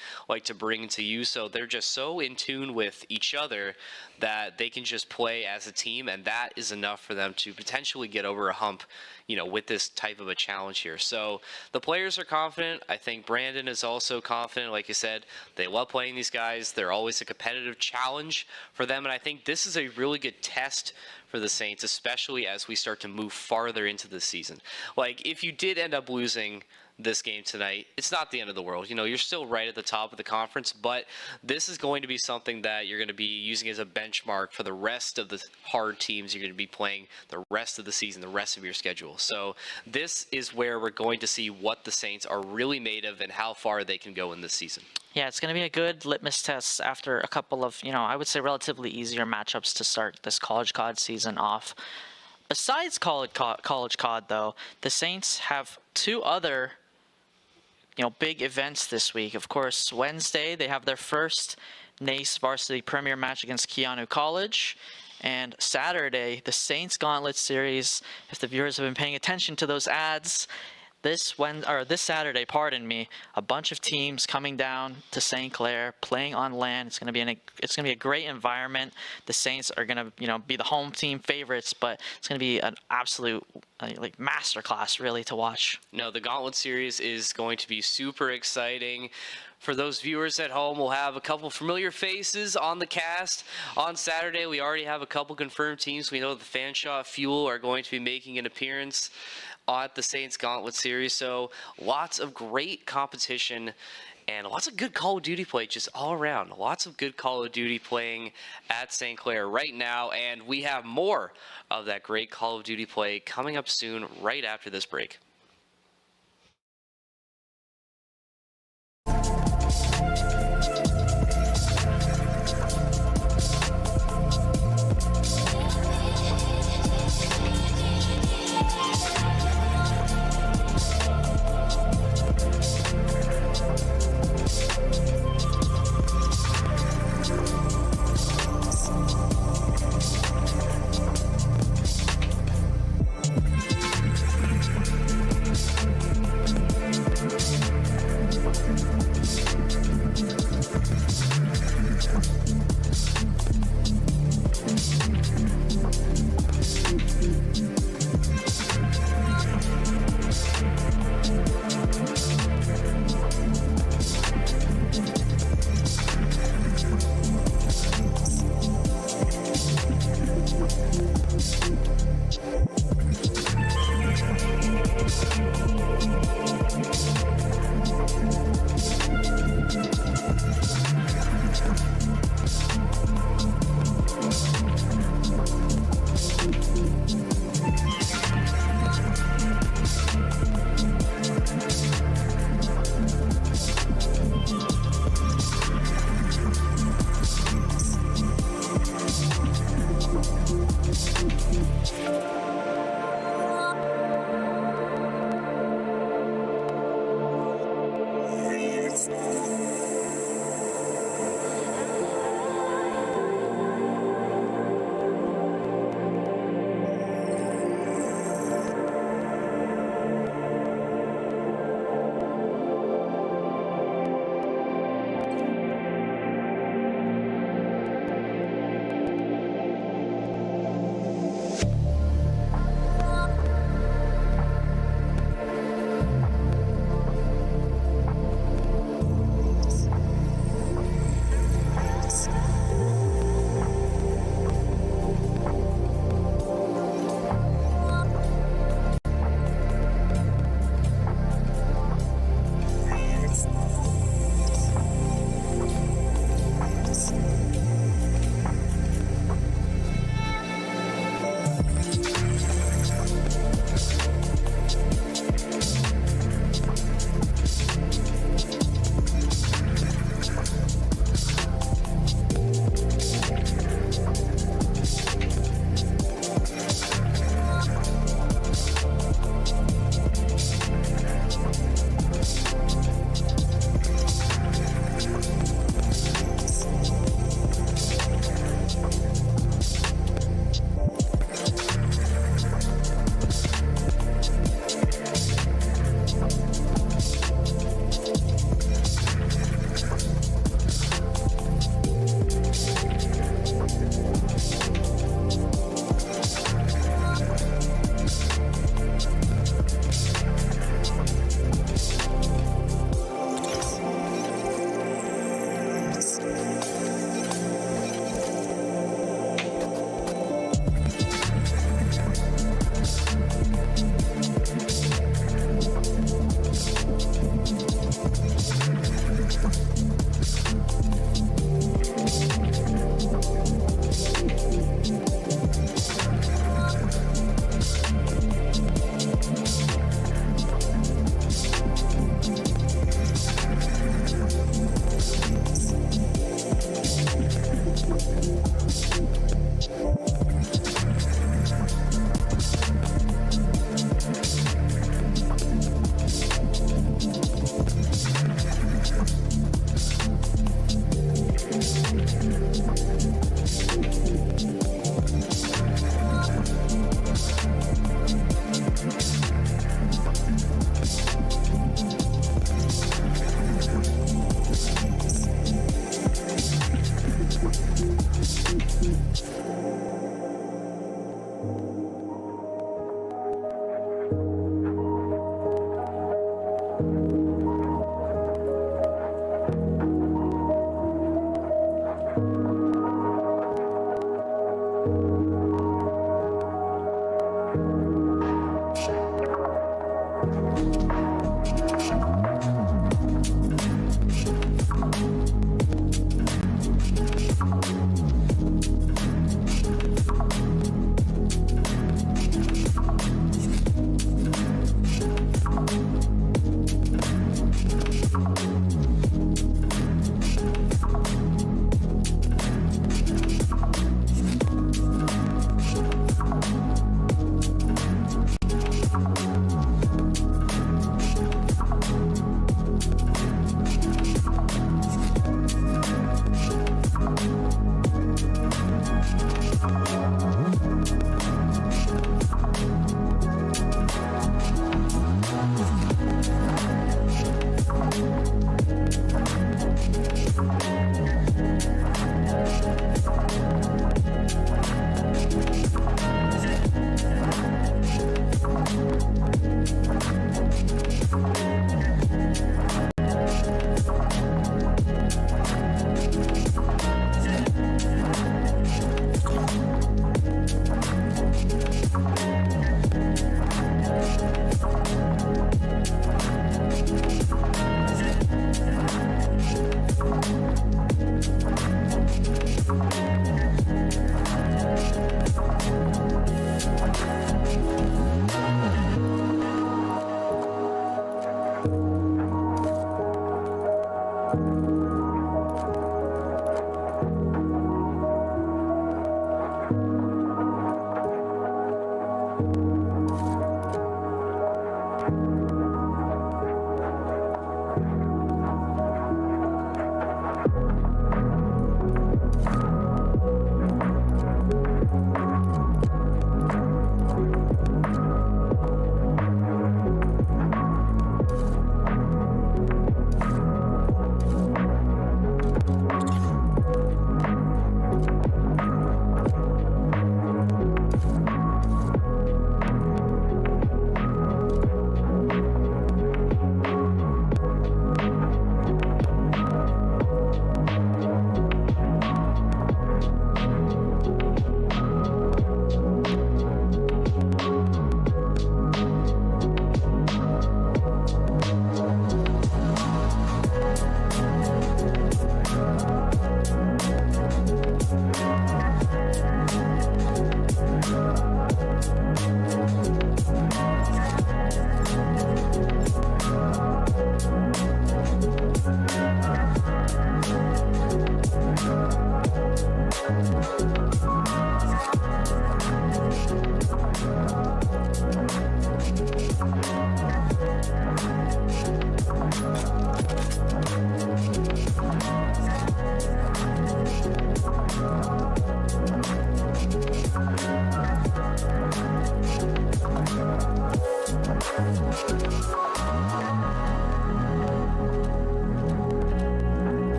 Speaker 2: bring to use. So they're just so in tune with each other that they can just play as a team, and that is enough for them to potentially get over a hump, with this type of a challenge here. So the players are confident. I think Brandon is also confident. Like you said, they love playing these guys. They're always a competitive challenge for them, and I think this is a really good test for the Saints, especially as we start to move farther into the season. If you did end up losing this game tonight, it's not the end of the world. You're still right at the top of the conference, but this is going to be something that you're going to be using as a benchmark for the rest of the hard teams you're going to be playing the rest of the season, the rest of your schedule. So this is where we're going to see what the Saints are really made of and how far they can go in this season.
Speaker 1: Yeah, it's going to be a good litmus test after a couple of, I would say relatively easier matchups to start this CollegeCoD season off. Besides CollegeCoD, though, the Saints have two other big events this week. Of course, Wednesday, they have their first NACE varsity premier match against Keanu College. And Saturday, the Saints Gauntlet Series. If the viewers have been paying attention to those ads, this Saturday, a bunch of teams coming down to St. Clair, playing on land. It's going to be a great environment. The Saints are going to be the home team favorites, but it's going to be an absolute masterclass really to watch.
Speaker 2: No, the Gauntlet Series is going to be super exciting. For those viewers at home, we'll have a couple familiar faces on the cast. On Saturday, we already have a couple confirmed teams. We know the Fanshawe Fuel are going to be making an appearance at the Saints Gauntlet Series. So lots of great competition and lots of good Call of Duty play just all around. Lots of good Call of Duty playing at St. Clair right now. And we have more of that great Call of Duty play coming up soon right after this break.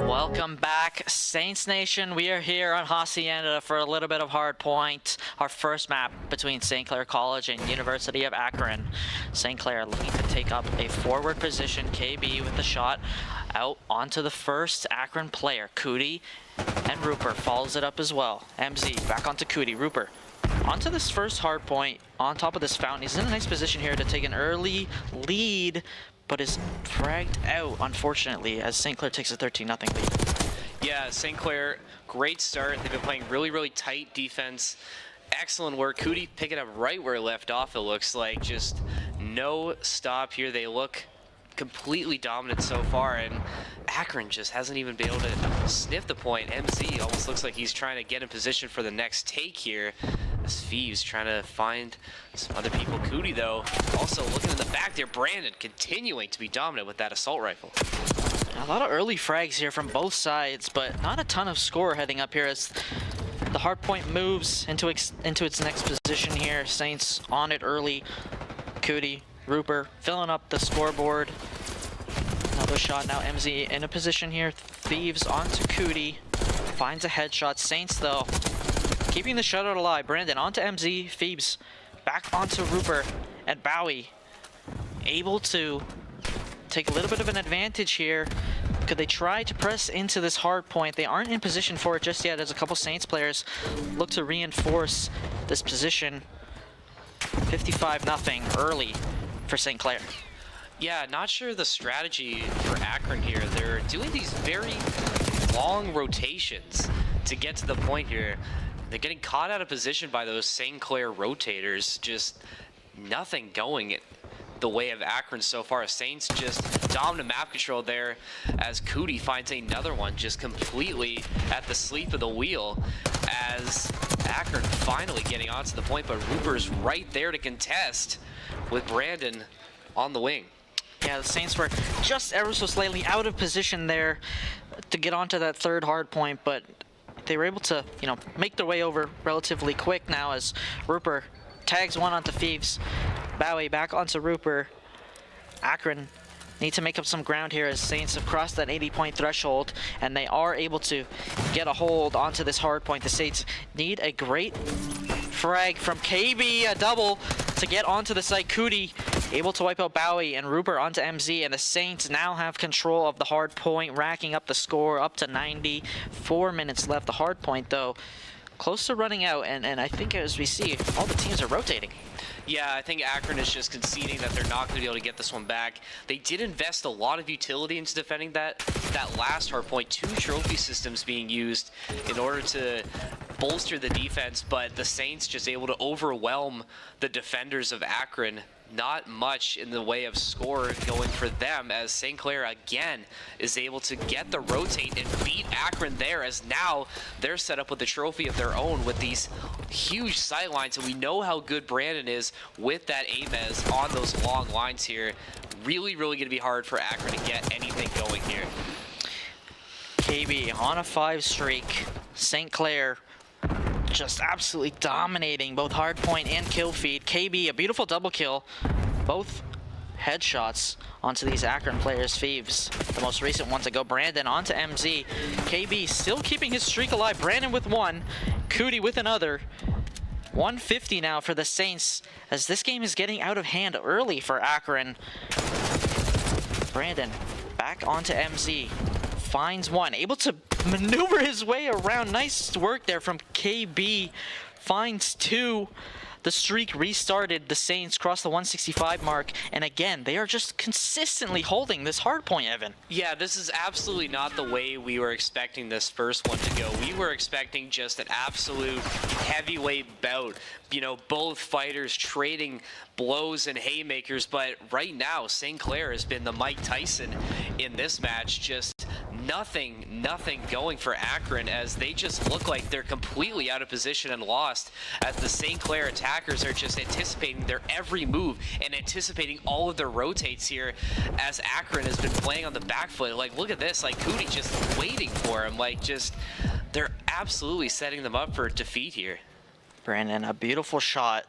Speaker 1: Welcome back, Saints Nation. We are here on Hacienda for a little bit of hardpoint, our first map between St. Clair College and University of Akron. St. Clair looking to take up a forward position. KB with the shot out onto the first Akron player. CoD and Rupert follows it up as well. MZ back onto CoD. Rupert onto this first hardpoint on top of this fountain. He's in a nice position here to take an early lead, but is fragged out, unfortunately, as St. Clair takes a 13-0 lead.
Speaker 2: Yeah, St. Clair, great start. They've been playing really, really tight defense. Excellent work. CoD picking up right where it left off, it looks like. Just no stop here. They look completely dominant so far, and Akron just hasn't even been able to sniff the point. MZ almost looks like he's trying to get in position for the next take here, as Fee's trying to find some other people. CoD, though, also looking in the back there. Brandon continuing to be dominant with that assault rifle.
Speaker 1: A lot of early frags here from both sides, but not a ton of score heading up here as the hardpoint moves into its next position here. Saints on it early. CoD, Rupert filling up the scoreboard. Another shot now. MZ in a position here. Thieves onto CoD. Finds a headshot. Saints, though, keeping the shutout alive. Brandon onto MZ. Phoebes back onto Rupert. And Bowie able to take a little bit of an advantage here. Could they try to press into this hard point? They aren't in position for it just yet, as a couple Saints players look to reinforce this position. 55-0 early for St. Clair.
Speaker 2: Yeah, not sure the strategy for Akron here. They're doing these very long rotations to get to the point here. They're getting caught out of position by those St. Clair rotators. Just nothing going the way of Akron so far. Saints just dominant map control there, as CoD finds another one just completely at the sleep of the wheel, as Akron finally getting onto the point, but Rupert's right there to contest with Brandon on the wing.
Speaker 1: Yeah, the Saints were just ever so slightly out of position there to get onto that third hard point, but they were able to, make their way over relatively quick now, as Rupert tags one onto Thieves. Bowie back onto Rupert. Akron need to make up some ground here as Saints have crossed that 80-point threshold, and they are able to get a hold onto this hard point. The Saints need a great frag from KB, a double to get onto the site. CoD able to wipe out Bowie and Rupert onto MZ, and the Saints now have control of the hard point, racking up the score up to 90. 4 minutes left. The hard point, though, close to running out, and I think as we see, all the teams are rotating.
Speaker 2: Yeah, I think Akron is just conceding that they're not going to be able to get this one back. They did invest a lot of utility into defending that last hard point. 2 trophy systems being used in order to bolster the defense, but the Saints just able to overwhelm the defenders of Akron. Not much in the way of score going for them, as St. Clair again is able to get the rotate and beat Akron there, as now they're set up with a trophy of their own with these huge sight lines, and we know how good Brandon is with that Amez on those long lines here. Really going to be hard for Akron to get anything going here.
Speaker 1: KB on a 5 streak. St. Clair just absolutely dominating both hardpoint and kill feed. KB, a beautiful double kill. Both headshots onto these Akron players. Thieves, the most recent one to go. Brandon onto MZ. KB still keeping his streak alive. Brandon with 1. CoD with another. 150 now for the Saints, as this game is getting out of hand early for Akron. Brandon back onto MZ. Finds 1. Able to maneuver his way around. Nice work there from KB. Finds 2. The streak restarted. The Saints crossed the 165 mark, and again, they are just consistently holding this hard point, Evan.
Speaker 2: Yeah, this is absolutely not the way we were expecting this first one to go. We were expecting just an absolute heavyweight bout. You know, both fighters trading blows and haymakers, but right now, St. Clair has been the Mike Tyson in this match. Just nothing going for Akron, as they just look like they're completely out of position and lost, as the St. Clair attackers are just anticipating their every move and anticipating all of their rotates here, as Akron has been playing on the back foot. Like, look at this, like CoD just waiting for him, like just they're absolutely setting them up for defeat here.
Speaker 1: Brandon, a beautiful shot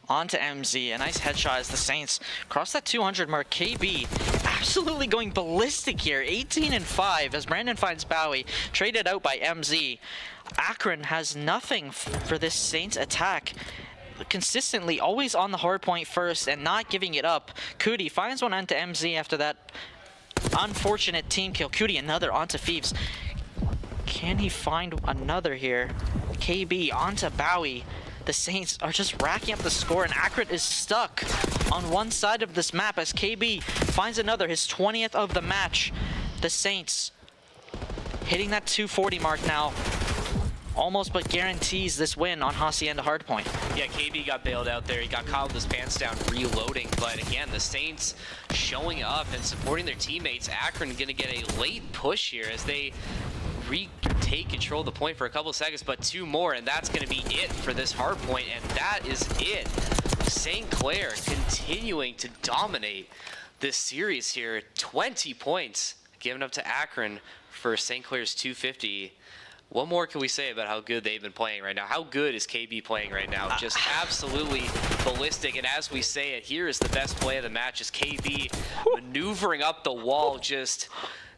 Speaker 1: onto MZ. A nice headshot as the Saints cross that 200 mark. KB absolutely going ballistic here. 18-5 as Brandon finds Bowie. Traded out by MZ. Akron has nothing for this Saints attack. Consistently always on the hard point first and not giving it up. CoD finds one onto MZ after that unfortunate team kill. CoD another onto Thieves. Can he find another here? KB onto Bowie. The Saints are just racking up the score, and Akron is stuck on one side of this map as KB finds another, his 20th of the match. The Saints hitting that 240 mark now. Almost but guarantees this win on Hacienda hardpoint.
Speaker 2: Yeah, KB got bailed out there. He got caught with his pants down reloading. But again, the Saints showing up and supporting their teammates. Akron going to get a late push here as they retake control of the point for a couple of seconds, but 2 more, and that's going to be it for this hard point, and that is it. St. Clair continuing to dominate this series here. 20 points given up to Akron for St. Clair's 250. What more can we say about how good they've been playing right now? How good is KB playing right now? Just absolutely ballistic. And as we say it, here is the best play of the match, is KB maneuvering up the wall, just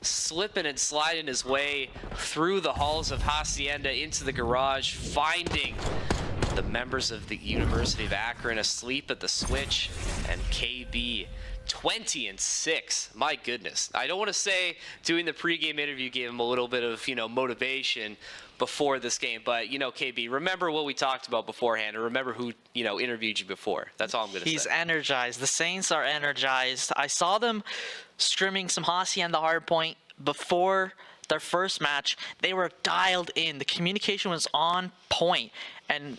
Speaker 2: slipping and sliding his way through the halls of Hacienda into the garage, finding the members of the University of Akron asleep at the switch, and KB 20-6. My goodness. I don't want to say doing the pregame interview gave him a little bit of, motivation before this game, but, KB, remember what we talked about beforehand, and remember who, interviewed you before. That's all I'm going to say.
Speaker 1: He's energized. The Saints are energized. I saw them scrimming some Hacienda hardpoint before their first match. They were dialed in. The communication was on point, and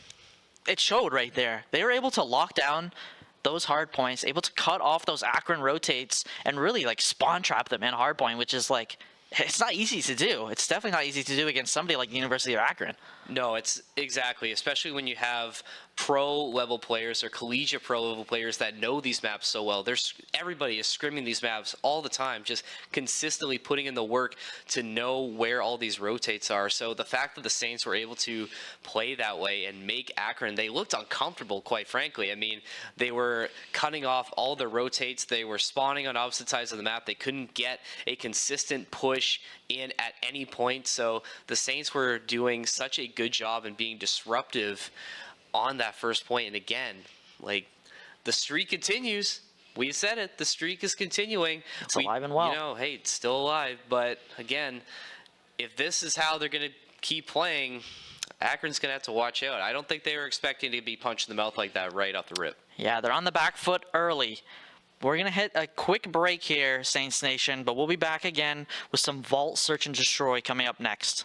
Speaker 1: it showed right there. They were able to lock down those hard points, able to cut off those Akron rotates and really spawn trap them in hard point, which is it's not easy to do. It's definitely not easy to do against somebody like the University of Akron.
Speaker 2: No, it's exactly, especially when you have pro-level players or collegiate pro-level players that know these maps so well. Everybody is scrimming these maps all the time, just consistently putting in the work to know where all these rotates are. So the fact that the Saints were able to play that way and make Akron, they looked uncomfortable, quite frankly. I mean, they were cutting off all their rotates. They were spawning on opposite sides of the map. They couldn't get a consistent push in at any point. So the Saints were doing such a good job in being disruptive on that first point. And again, like, the streak continues. We said it, the streak is continuing.
Speaker 1: It's alive and well.
Speaker 2: You know, hey, it's still alive. But again, if this is how they're going to keep playing, Akron's going to have to watch out. I don't think they were expecting to be punched in the mouth like that right off the rip.
Speaker 1: Yeah, they're on the back foot early. We're going to hit a quick break here, Saints Nation, but we'll be back again with some Vault Search and Destroy coming up next.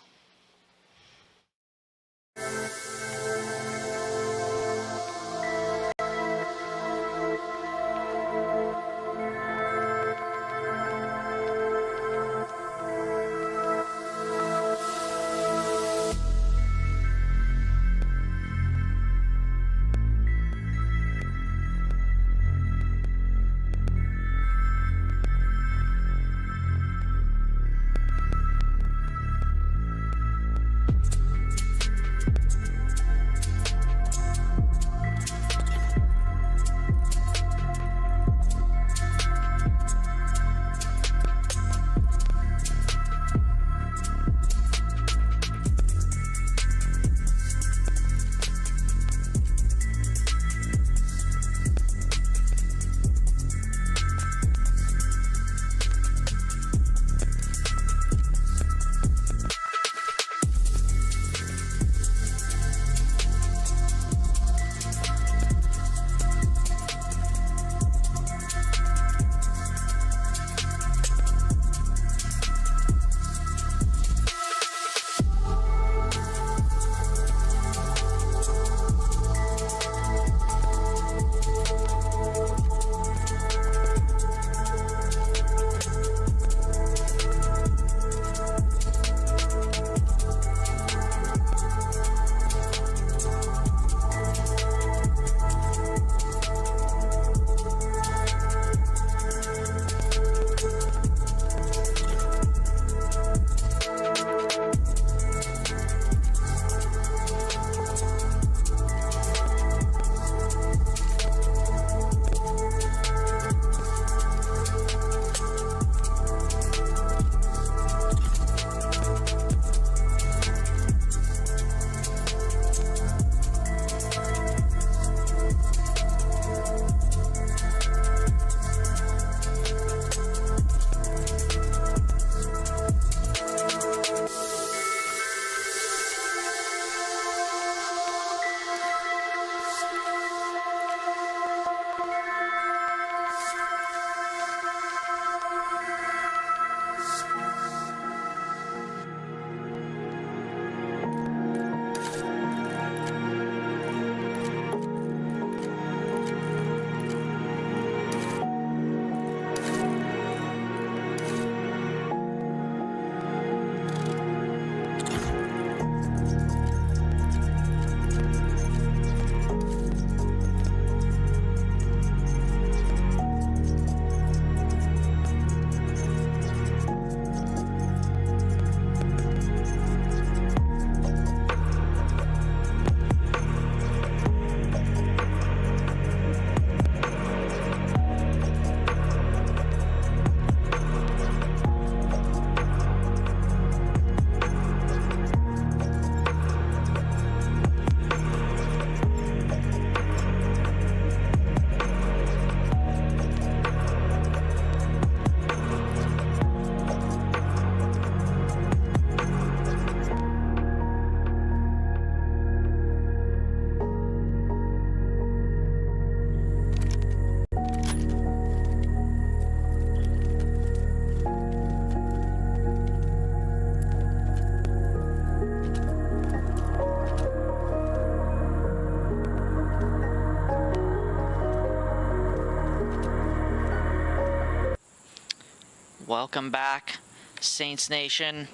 Speaker 1: Welcome back. Saints Nation,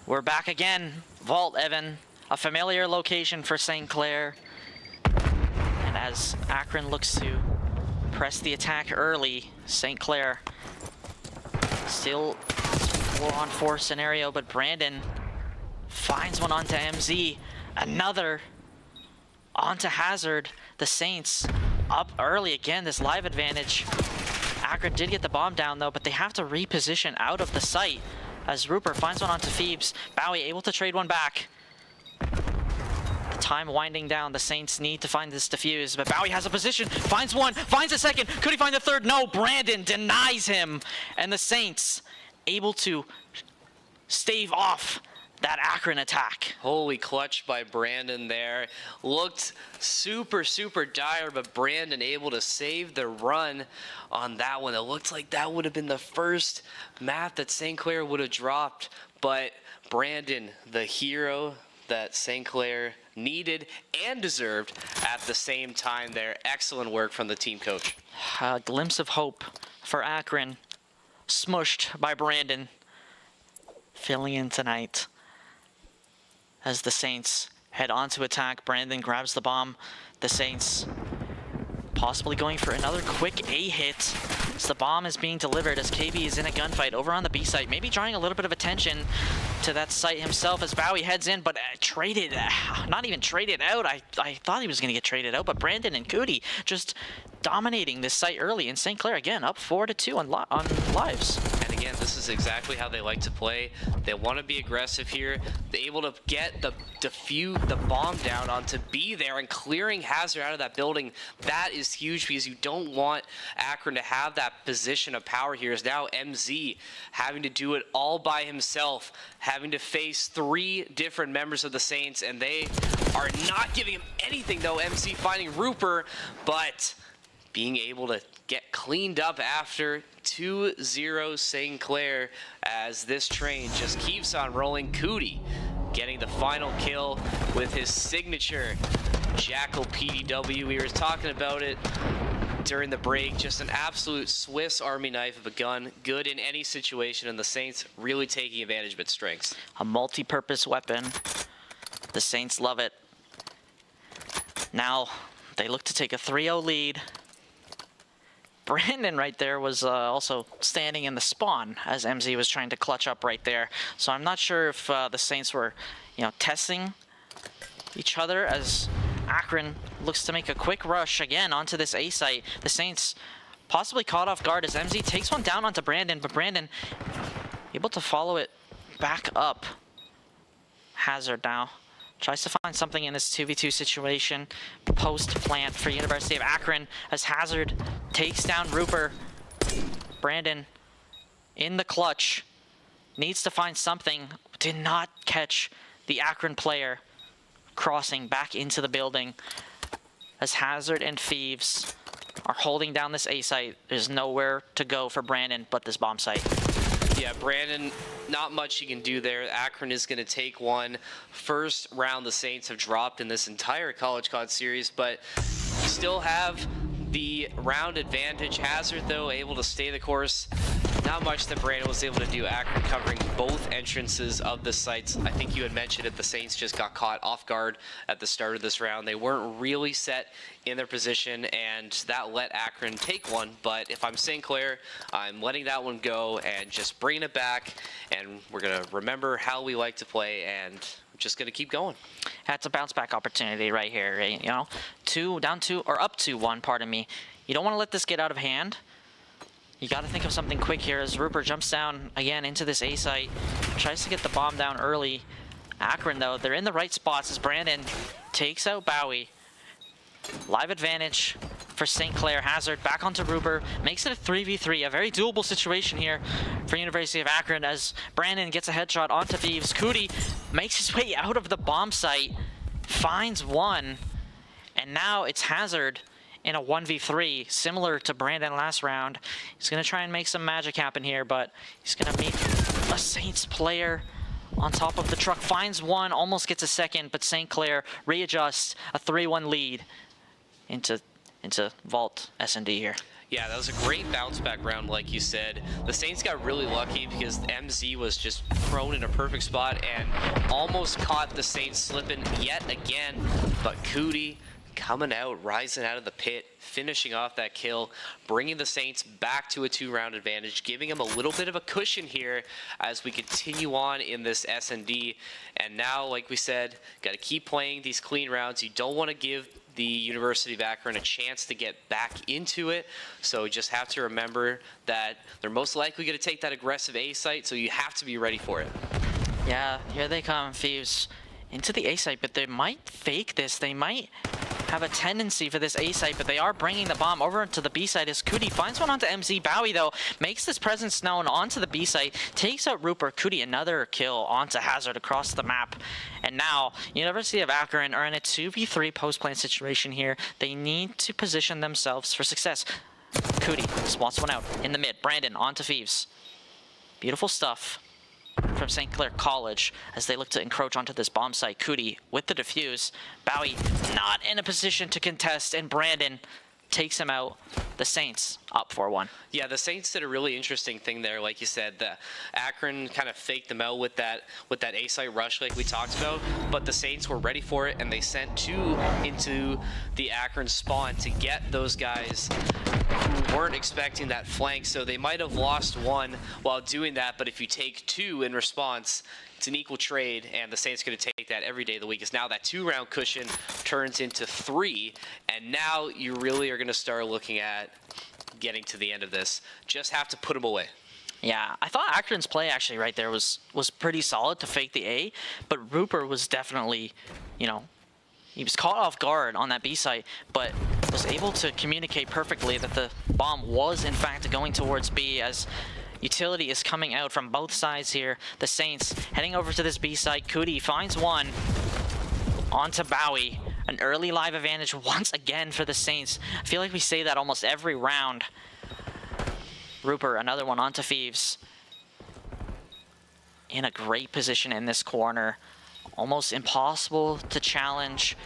Speaker 1: we're back again. Vault, Evan, a familiar location for St. Clair. And as Akron looks to press the attack early, St. Clair still 4-on-4 scenario, but Brandon finds one onto MZ. Another onto Hazard. The Saints up early again, this live advantage. Akron did get the bomb down though, but they have to reposition out of the site as Rupert finds one onto Phoebes. Bowie able to trade one back. The time winding down, the Saints need to find this defuse, but Bowie has a position, finds one, finds a second. Could he find the third? No, Brandon denies him. And the Saints able to stave off that Akron attack.
Speaker 2: Holy clutch by Brandon there. Looked super, super dire, but Brandon able to save the run on that one. It looked like that would have been the first map that St. Clair would have dropped, but Brandon, the hero that St. Clair needed and deserved at the same time there. Excellent work from the team coach.
Speaker 1: A glimpse of hope for Akron, smushed by Brandon, filling in tonight. As the Saints head on to attack, Brandon grabs the bomb. The Saints possibly going for another quick A hit. As the bomb is being delivered as KB is in a gunfight over on the B site, maybe drawing a little bit of attention to that site himself as Bowie heads in, but not even traded out. I thought he was going to get traded out, but Brandon and Cody just dominating this site early, and St. Clair again up 4-2 on lives.
Speaker 2: And again, this is exactly how they like to play. They want to be aggressive here. They're able to get the bomb down onto B there and clearing Hazard out of that building. That is huge because you don't want Akron to have that position of power here. Is now MZ having to do it all by himself, having to face 3 different members of the Saints, and they are not giving him anything though. MC finding Rupert, but being able to get cleaned up after 2-0 St. Clair as this train just keeps on rolling. Cootie getting the final kill with his signature Jackal PDW. We were talking about it during the break. Just an absolute Swiss Army knife of a gun. Good in any situation, and the Saints really taking advantage of its strengths.
Speaker 1: A multi-purpose weapon. The Saints love it. Now they look to take a 3-0 lead. Brandon right there was also standing in the spawn as MZ was trying to clutch up right there. So I'm not sure if the Saints were, testing each other as Akron looks to make a quick rush again onto this A site. The Saints possibly caught off guard as MZ takes one down onto Brandon, but Brandon able to follow it back up. Hazard now tries to find something in this 2v2 situation. Post plant for University of Akron as Hazard takes down Rupert. Brandon in the clutch. Needs to find something. Did not catch the Akron player crossing back into the building. As Hazard and Phoebes are holding down this A site. There's nowhere to go for Brandon but this bomb site.
Speaker 2: Yeah, Brandon, not much you can do there. Akron is going to take one. First round the Saints have dropped in this entire CollegeCoD series, but you still have the round advantage. Hazard, though, able to stay the course. Not much that Brandon was able to do. Akron covering both entrances of the sites. I think you had mentioned it, the Saints just got caught off guard at the start of this round. They weren't really set in their position, and that let Akron take one. But if I'm St. Clair, I'm letting that one go and just bringing it back, and we're going to remember how we like to play, and we're just going to keep going.
Speaker 1: That's a bounce back opportunity right here, right? Up 2-1, pardon me. You don't want to let this get out of hand. You got to think of something quick here as Rupert jumps down again into this A site. Tries to get the bomb down early. Akron, though, they're in the right spots as Brandon takes out Bowie. Live advantage for St. Clair. Hazard back onto Rupert. Makes it a 3v3. A very doable situation here for University of Akron as Brandon gets a headshot onto Phoebes. Cootie makes his way out of the bomb site. Finds one. And now it's Hazard in a 1v3, similar to Brandon last round. He's going to try and make some magic happen here, but he's going to meet a Saints player on top of the truck. Finds one, almost gets a second, but St. Clair readjusts a 3-1 lead into Vault S&D here.
Speaker 2: Yeah, that was a great bounce back round, like you said. The Saints got really lucky because MZ was just thrown in a perfect spot and almost caught the Saints slipping yet again. But CoD coming out, rising out of the pit, finishing off that kill, bringing the Saints back to a 2-round advantage, giving them a little bit of a cushion here as we continue on in this SND. And now, like we said, got to keep playing these clean rounds. You don't want to give the University of Akron a chance to get back into it, so you just have to remember that they're most likely going to take that aggressive A site, so you have to be ready for it.
Speaker 1: Yeah, here they come, Thieves, into the A site, but they might fake this. They might have a tendency for this A site, but they are bringing the bomb over to the B site as CoD finds one onto MZ. Bowie, though, makes this presence known onto the B site, takes out Rupert. CoD another kill onto Hazard across the map. And now, University of Akron are in a 2v3 post-plant situation here. They need to position themselves for success. CoD spots one out in the mid. Brandon onto Thieves. Beautiful stuff from St. Clair College as they look to encroach onto this bomb site. CoD with the defuse. Bowie not in a position to contest, and Brandon takes him out. The Saints up 4-1.
Speaker 2: Yeah, the Saints did a really interesting thing there, like you said. The Akron kind of faked them out with that A site rush, like we talked about. But the Saints were ready for it, and they sent 2 into the Akron spawn to get those guys who weren't expecting that flank. So they might have lost 1 while doing that, but if you take 2 in response, it's an equal trade, and the Saints are going to take that every day of the week. Is now that 2-round cushion turns into 3, and now you really are going to start looking at getting to the end of this. Just have to put them away.
Speaker 1: Yeah, I thought Akron's play actually right there was pretty solid to fake the A, but Rupert was definitely, you know, he was caught off guard on that B site, but was able to communicate perfectly that the bomb was in fact going towards B as utility is coming out from both sides here. The Saints heading over to this B site. CoD finds one onto Bowie. An early live advantage once again for the Saints. I feel like we say that almost every round. Rupert, another one onto Thieves. In a great position in this corner. Almost impossible to challenge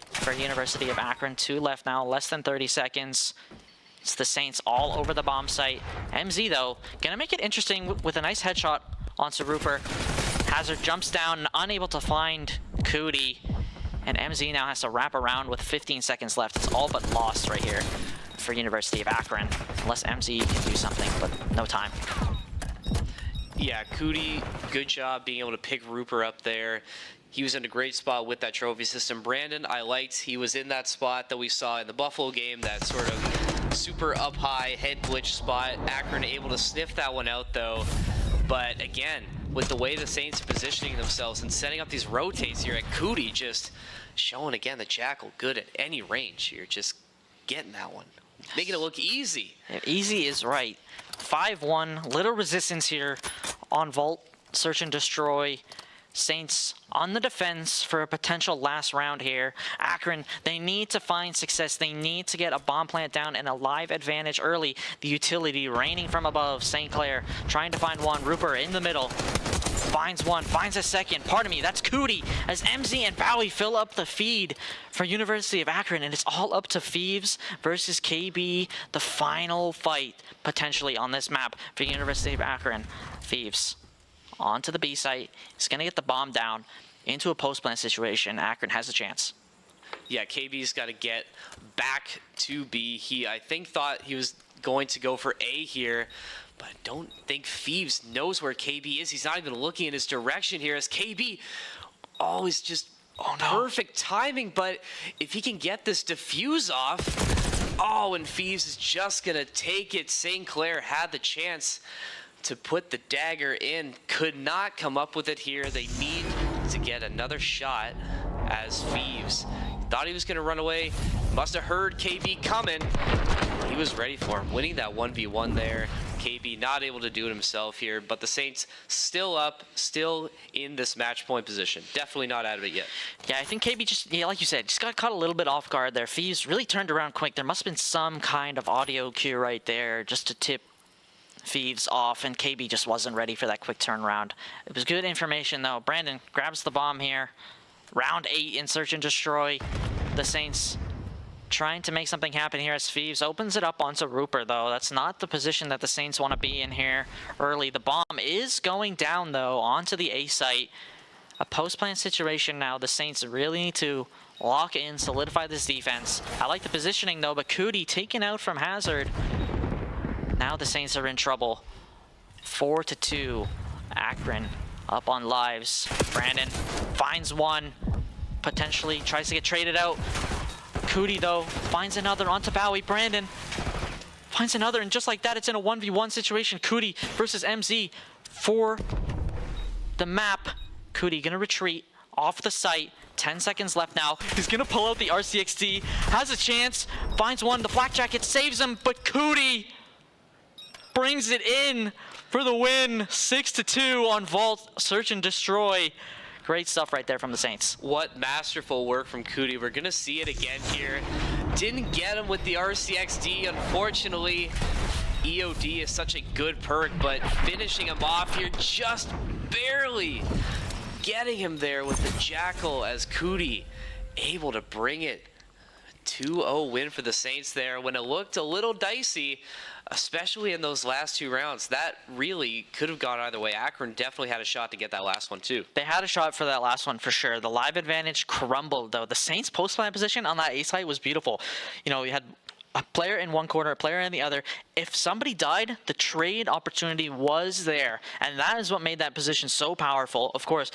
Speaker 1: for University of Akron. 2 left now, less than 30 seconds. It's the Saints all over the bomb site. MZ, though, gonna make it interesting with a nice headshot onto Rupert. Hazard jumps down, unable to find CoD. And MZ now has to wrap around with 15 seconds left. It's all but lost right here for University of Akron. Unless MZ can do something, but no time.
Speaker 2: Yeah, CoD, good job being able to pick Rupert up there. He was in a great spot with that trophy system. Brandon, I liked he was in that spot that we saw in the Buffalo game, that sort of super up high head glitch spot. Akron able to sniff that one out though. But again, with the way the Saints are positioning themselves and setting up these rotates here at CoD, just showing again the Jackal good at any range here, just getting that one, making it look easy.
Speaker 1: Yeah, easy is right. 5-1, little resistance here on Vault, search and destroy. Saints on the defense for a potential last round here. Akron, they need to find success. They need to get a bomb plant down and a live advantage early. The utility raining from above. St. Clair trying to find one. Rupert in the middle. Finds one, finds a second. Pardon me, that's CoD as MZ and Bowie fill up the feed for University of Akron, and it's all up to Thieves versus KB. The final fight potentially on this map for University of Akron. Thieves onto the B site. He's going to get the bomb down into a post-plant situation. Akron has a chance.
Speaker 2: Yeah, KB's got to get back to B. I think thought he was going to go for A here, but I don't think Thieves knows where KB is. He's not even looking in his direction here as KB always just perfect timing, but if he can get this defuse off, and Thieves is just going to take it. St. Clair had the chance to put the dagger in, could not come up with it here. They need to get another shot as Thieves thought he was going to run away. Must have heard KB coming. He was ready for him, winning that 1v1 there. KB not able to do it himself here, but the Saints still up, still in this match point position. Definitely not out of it yet.
Speaker 1: Yeah, I think KB just, like you said, just got caught a little bit off guard there. Thieves really turned around quick. There must have been some kind of audio cue right there just to tip Thieves off, and KB just wasn't ready for that quick turnaround. It was good information though. Brandon grabs the bomb here. Round 8 in search and destroy. The Saints trying to make something happen here as Phoebes opens it up onto Rupert, though. That's not the position that the Saints want to be in here early. The bomb is going down, though, onto the A site. A post-plant situation now. The Saints really need to lock in, solidify this defense. I like the positioning, though, but CoD taken out from Hazard. Now the Saints are in trouble. 4-2. Akron up on lives. Brandon finds one. Potentially tries to get traded out. CoD, though, finds another onto Bowie. Brandon finds another, and just like that, it's in a 1v1 situation. CoD versus MZ for the map. CoD gonna retreat off the site. 10 seconds left now. He's gonna pull out the RCXD. Has a chance. Finds one. The Black Jacket saves him, but CoD brings it in for the win. 6-2 on Vault. Search and destroy. Great stuff right there from the Saints.
Speaker 2: What masterful work from CoD. We're going to see it again here. Didn't get him with the RCXD, unfortunately. EOD is such a good perk, but finishing him off here just barely. Getting him there with the Jackal as CoD able to bring it. 2-0 win for the Saints there when it looked a little dicey, especially in those last two rounds. That really could have gone either way. Akron definitely had a shot to get that last one too.
Speaker 1: They had a shot for that last one for sure. The live advantage crumbled, though. The Saints post-plant position on that A site was beautiful. You know, we had a player in one corner, a player in the other. If somebody died, the trade opportunity was there, and that is what made that position so powerful. Of course,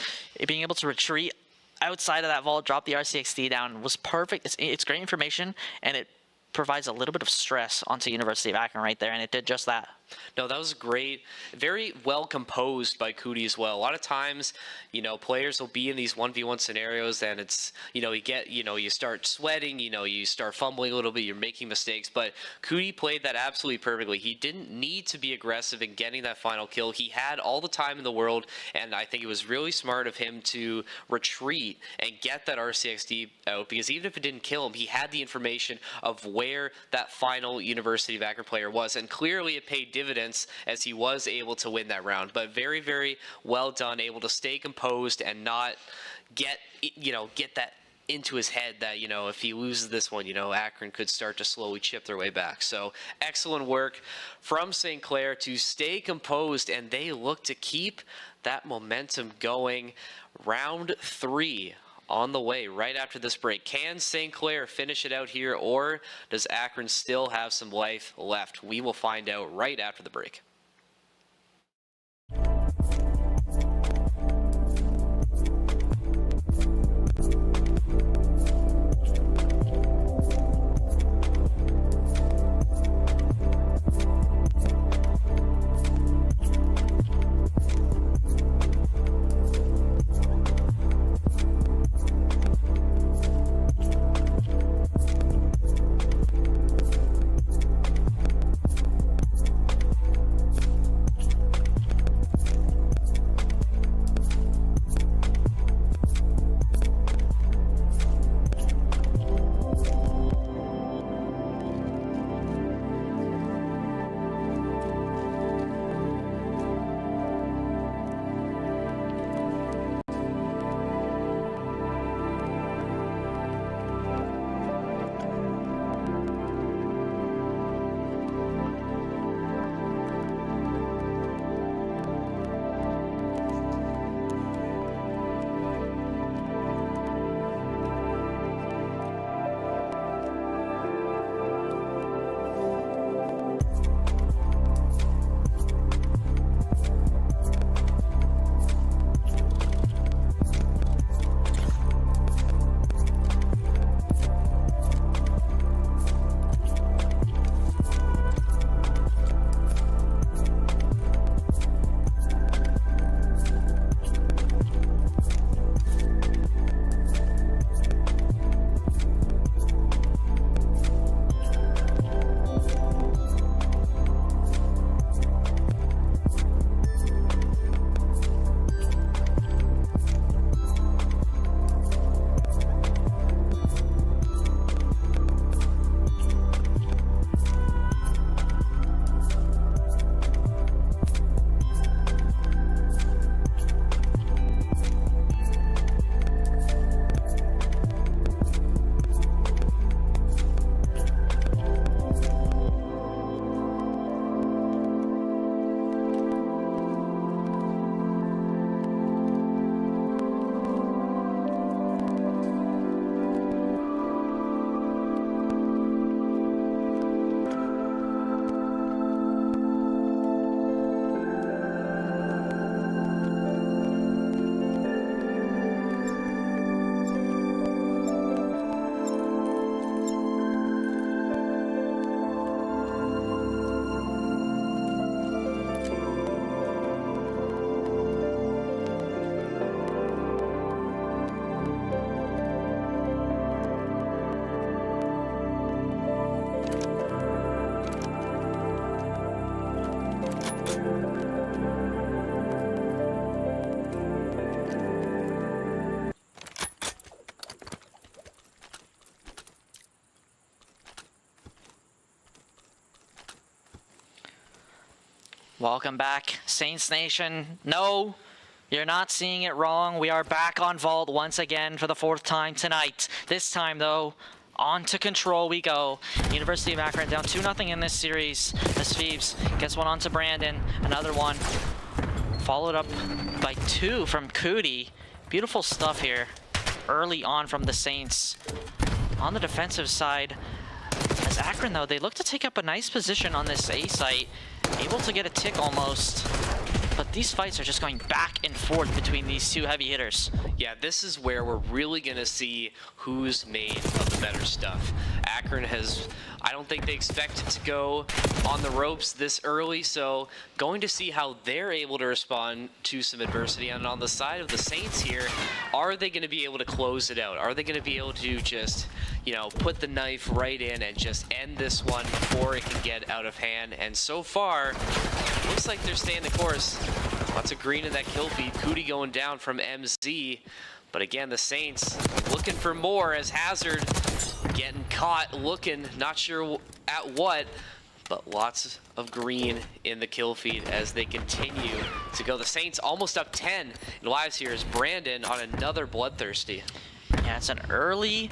Speaker 1: being able to retreat outside of that vault, drop the RCXD down was perfect. It's great information, and it provides a little bit of stress onto University of Akron right there, and it did just that.
Speaker 2: No, that was great. Very well composed by CoD as well. A lot of times, you know, players will be in these 1v1 scenarios and it's, you know, you start sweating, you start fumbling a little bit, you're making mistakes, but CoD played that absolutely perfectly. He didn't need to be aggressive in getting that final kill. He had all the time in the world, and I think it was really smart of him to retreat and get that RCXD out, because even if it didn't kill him, he had the information of where that final University of Akron player was, and clearly it paid dividends as he was able to win that round. But very, very well done, able to stay composed and not get that into his head that, you know, if he loses this one, you know, Akron could start to slowly chip their way back. So excellent work from St. Clair to stay composed, and they look to keep that momentum going. Round 3 on the way right after this break. Can St. Clair finish it out here, or does Akron still have some life left? We will find out right after the break.
Speaker 1: Welcome back, Saints Nation. No, you're not seeing it wrong. We are back on vault once again for the 4th time tonight. This time, though, on to control we go. University of Akron down 2-0 in this series as Phoebes gets one onto Brandon. Another one followed up by 2 from CollegeCoD. Beautiful stuff here early on from the Saints. On the defensive side, as Akron, though, they look to take up a nice position on this A site, able to get a tick almost. But these fights are just going back and forth between these 2 heavy hitters.
Speaker 2: Yeah, this is where we're really going to see who's made of the better stuff. Akron has, I don't think they expected to go on the ropes this early, so going to see how they're able to respond to some adversity. And on the side of the Saints here, are they going to be able to close it out? Are they going to be able to just, you know, put the knife right in and just end this one before it can get out of hand? And so far, looks like they're staying the course. Lots of green in that kill feed. CollegeCoD going down from MZ. But again, the Saints looking for more as Hazard getting caught, looking, not sure at what, but lots of green in the kill feed as they continue to go. The Saints almost up 10 in lives here as Brandon on another bloodthirsty.
Speaker 1: Yeah, it's an early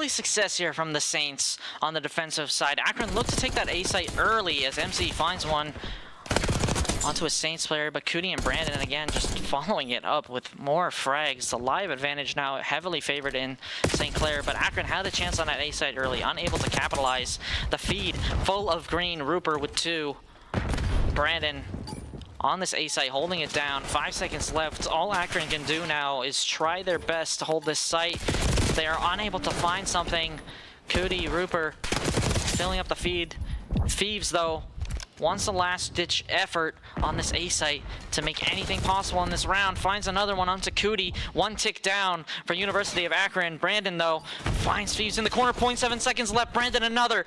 Speaker 1: success here from the Saints on the defensive side. Akron looked to take that A site early as MC finds one onto a Saints player, but CollegeCoD and Brandon again just following it up with more frags. The live advantage now heavily favored in St. Clair, but Akron had a chance on that A site early, unable to capitalize. The feed full of green. Rupert with 2. Brandon on this A site holding it down. 5 seconds left. All Akron can do now is try their best to hold this site. They are unable to find something. CollegeCoD, Rupert filling up the feed. Phoebes, though, wants a last-ditch effort on this A site to make anything possible in this round. Finds another one onto CollegeCoD. 1 tick down for University of Akron. Brandon, though, finds Phoebes in the corner. 0.7 seconds left. Brandon another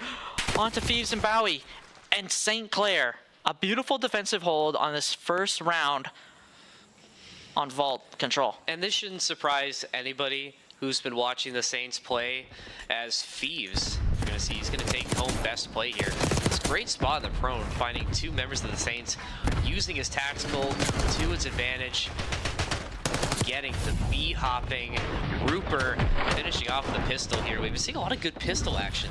Speaker 1: onto Phoebes and Bowie. And St. Clair, a beautiful defensive hold on this first round on vault control.
Speaker 2: And this shouldn't surprise anybody who's been watching the Saints play, as Phoebes, you're going to see he's going to take home best play here. It's a great spot in the prone, finding 2 members of the Saints, using his tactical to his advantage, getting the B-hopping. Rupert finishing off with a pistol here. We've been seeing a lot of good pistol action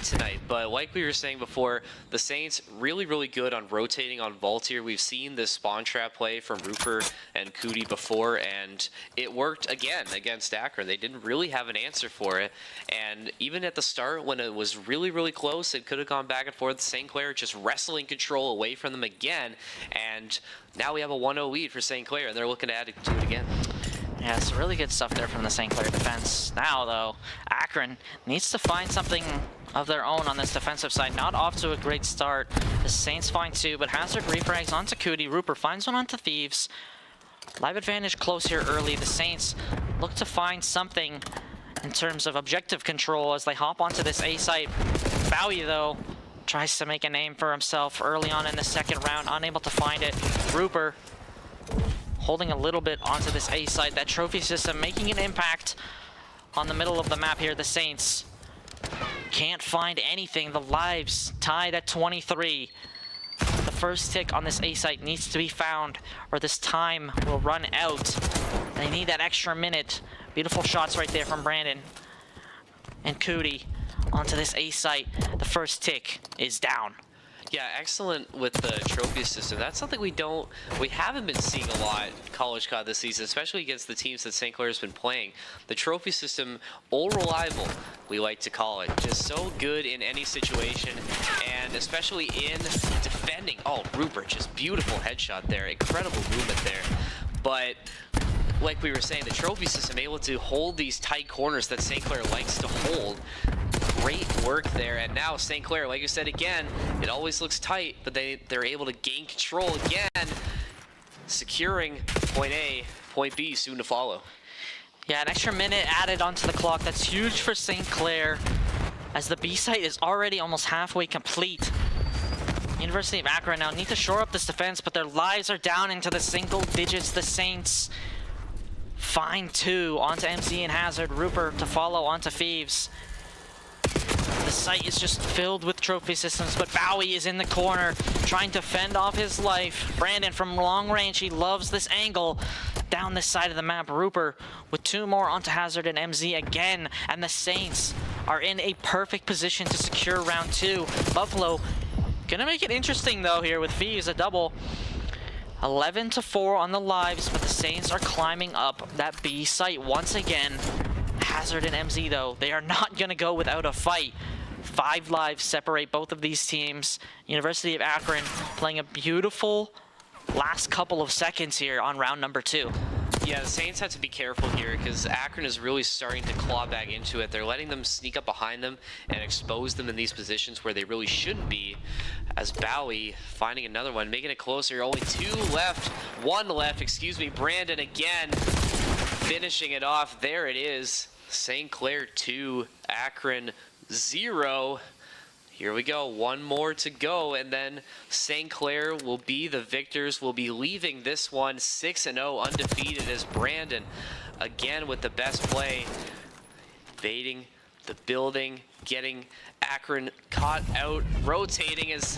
Speaker 2: tonight, but like we were saying before, the Saints really, really good on rotating on vault here. We've seen this spawn trap play from Rupert and CollegeCoD before, and it worked again against Akron. They didn't really have an answer for it, and even at the start when it was really, really close, it could have gone back and forth. St. Clair just wrestling control away from them again, and now we have a 1-0 lead for St. Clair, and they're looking to add it to it again.
Speaker 1: Yeah, some really good stuff there from the St. Clair defense. Now, though, Akron needs to find something of their own on this defensive side. Not off to a great start. The Saints find 2, but Hazard refrags onto CollegeCoD. Rupert finds one onto Thieves. Live advantage close here early. The Saints look to find something in terms of objective control as they hop onto this A site. Bowie, though, tries to make a name for himself early on in the second round, unable to find it. Rupert holding a little bit onto this A site. That trophy system making an impact on the middle of the map here. The Saints can't find anything. The lives tied at 23. The first tick on this A site needs to be found, or this time will run out. They need that extra minute. Beautiful shots right there from Brandon and CollegeCoD onto this A site. The first tick is down.
Speaker 2: Yeah, excellent with the trophy system. That's something we haven't been seeing a lot in CollegeCoD this season, especially against the teams that St. Clair's been playing. The trophy system, all reliable, we like to call it. Just so good in any situation, and especially in defending. Oh, Rupert, just beautiful headshot there. Incredible movement there. But like we were saying, the trophy system able to hold these tight corners that St. Clair likes to hold. Great work there, and now St. Clair, like you said again, it always looks tight, but they're able to gain control again, securing point A, point B soon to follow.
Speaker 1: Yeah, an extra minute added onto the clock. That's huge for St. Clair, as the B site is already almost halfway complete. University of Akron now need to shore up this defense, but their lives are down into the single digits. The Saints find 2 onto MC and Hazard. Rupert to follow onto Phoebes. The The site is just filled with trophy systems, but Bowie is in the corner trying to fend off his life. Brandon from long range, he loves this angle down this side of the map. Rupert with 2 more onto Hazard and MZ again, and the Saints are in a perfect position to secure round 2. Buffalo gonna make it interesting though here with Fuse a double. 11-4 on the lives, but the Saints are climbing up that B site once again. Hazard and MZ though, they are not gonna go without a fight. 5 lives separate both of these teams. University of Akron playing a beautiful last couple of seconds here on round number 2.
Speaker 2: Yeah, the Saints have to be careful here because Akron is really starting to claw back into it. They're letting them sneak up behind them and expose them in these positions where they really shouldn't be. As Bowie finding another one, making it closer. Only 2 left, 1 left, excuse me. Brandon again finishing it off. There it is. St. Clair 2, Akron 0. Here we go, 1 more to go, and then St. Clair will be the victors. Will be leaving this one 6-0 undefeated as Brandon, again with the best play, baiting the building, getting Akron caught out, rotating as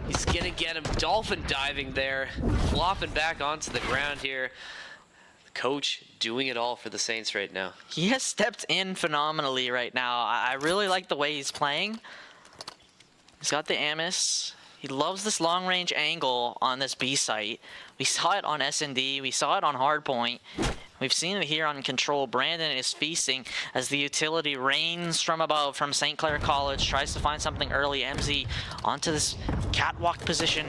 Speaker 2: he's gonna get him dolphin diving there, flopping back onto the ground here. The coach doing it all for the Saints right now.
Speaker 1: He has stepped in phenomenally right now. I really like the way he's playing. He's got the Amos. He loves this long-range angle on this B site. We saw it on SND. We saw it on hardpoint. We've seen it here on control. Brandon is feasting as the utility rains from above from St. Clair College. Tries to find something early. MZ onto this catwalk position.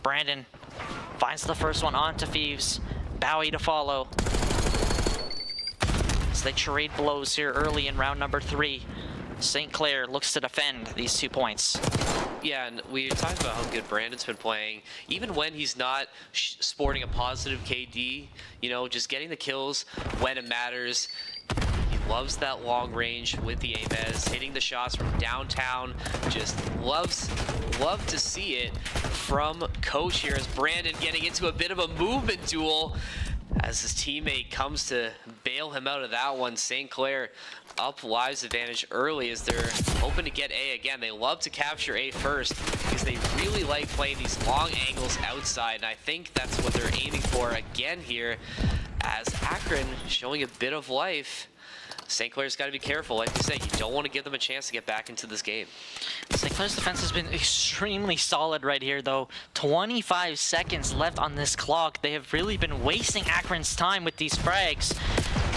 Speaker 1: Brandon finds the first one onto Thieves. Bowie to follow. So they trade blows here early in round number 3. St. Clair looks to defend these 2 points.
Speaker 2: Yeah, and we talked about how good Brandon's been playing. Even when he's not sporting a positive KD, you know, just getting the kills when it matters. He loves that long range with the Ames, hitting the shots from downtown. Just love to see it from Coach here as Brandon getting into a bit of a movement duel as his teammate comes to bail him out of that one. St. Clair up lives advantage early as they're hoping to get A again. They love to capture A first because they really like playing these long angles outside, and I think that's what they're aiming for again here as Akron showing a bit of life. St. Clair's got to be careful. Like we said, you don't want to give them a chance to get back into this game.
Speaker 1: St. Clair's defense has been extremely solid right here, though. 25 seconds left on this clock. They have really been wasting Akron's time with these frags.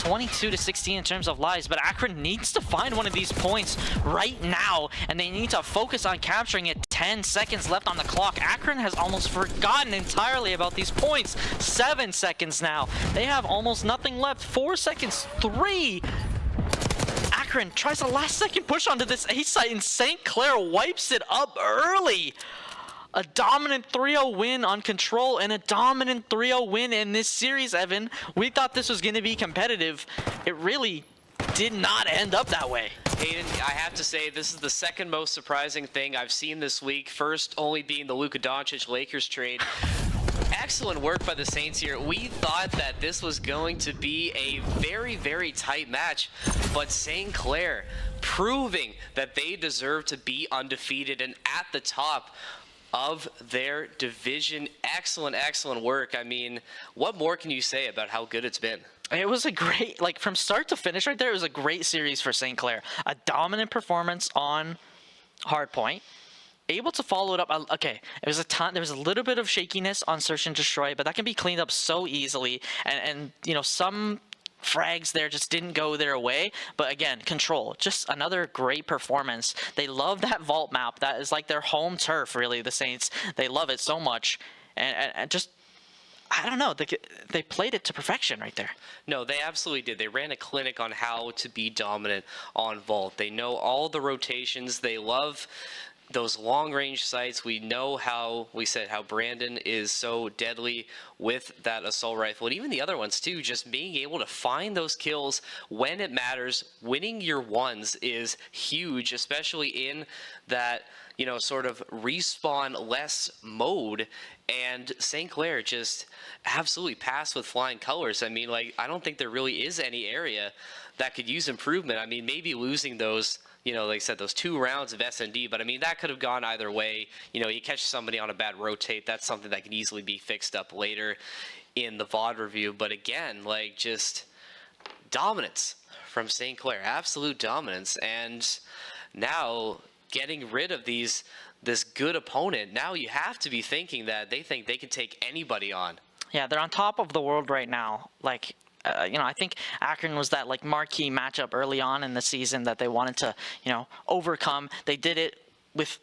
Speaker 1: 22-16 in terms of lives, but Akron needs to find one of these points right now, and they need to focus on capturing it. 10 seconds left on the clock. Akron has almost forgotten entirely about these points. 7 seconds now. They have almost nothing left. 4 seconds. 3. Akron tries a last-second push onto this A site, and St. Clair wipes it up early. A dominant 3-0 win on control and a dominant 3-0 win in this series, Evan. We thought this was going to be competitive. It really did not end up that way.
Speaker 2: Hayden, I have to say this is the second most surprising thing I've seen this week. First only being the Luka Doncic Lakers trade. Excellent work by the Saints here. We thought that this was going to be a very, very tight match, but St. Clair proving that they deserve to be undefeated and at the top of their division. Excellent, excellent work. I mean, what more can you say about how good it's been?
Speaker 1: It was a great, like from start to finish right there, it was a great series for St. Clair. A dominant performance on hardpoint. Able to follow it up. Okay, it was a ton. There was a little bit of shakiness on search and destroy, but that can be cleaned up so easily. And you know, some frags there just didn't go their way. But again, control. Just another great performance. They love that vault map. That is like their home turf, really. The Saints. They love it so much, and just. I don't know. They played it to perfection right there.
Speaker 2: No, they absolutely did. They ran a clinic on how to be dominant on vault. They know all the rotations. They love those long-range sights. We know how Brandon is so deadly with that assault rifle, and even the other ones too. Just being able to find those kills when it matters, winning your ones is huge, especially in that, you know, sort of respawn less mode. And St. Clair just absolutely passed with flying colors. I mean, like, I don't think there really is any area that could use improvement. I mean, maybe losing those like I said, those 2 rounds of S&D, but I mean, that could have gone either way. You catch somebody on a bad rotate, that's something that can easily be fixed up later in the VOD review. But again, like, just dominance from St. Clair, absolute dominance. And now getting rid of this good opponent, now you have to be thinking that they think they can take anybody on.
Speaker 1: Yeah, they're on top of the world right now. Like, I think Akron was that like marquee matchup early on in the season that they wanted to, overcome. They did it with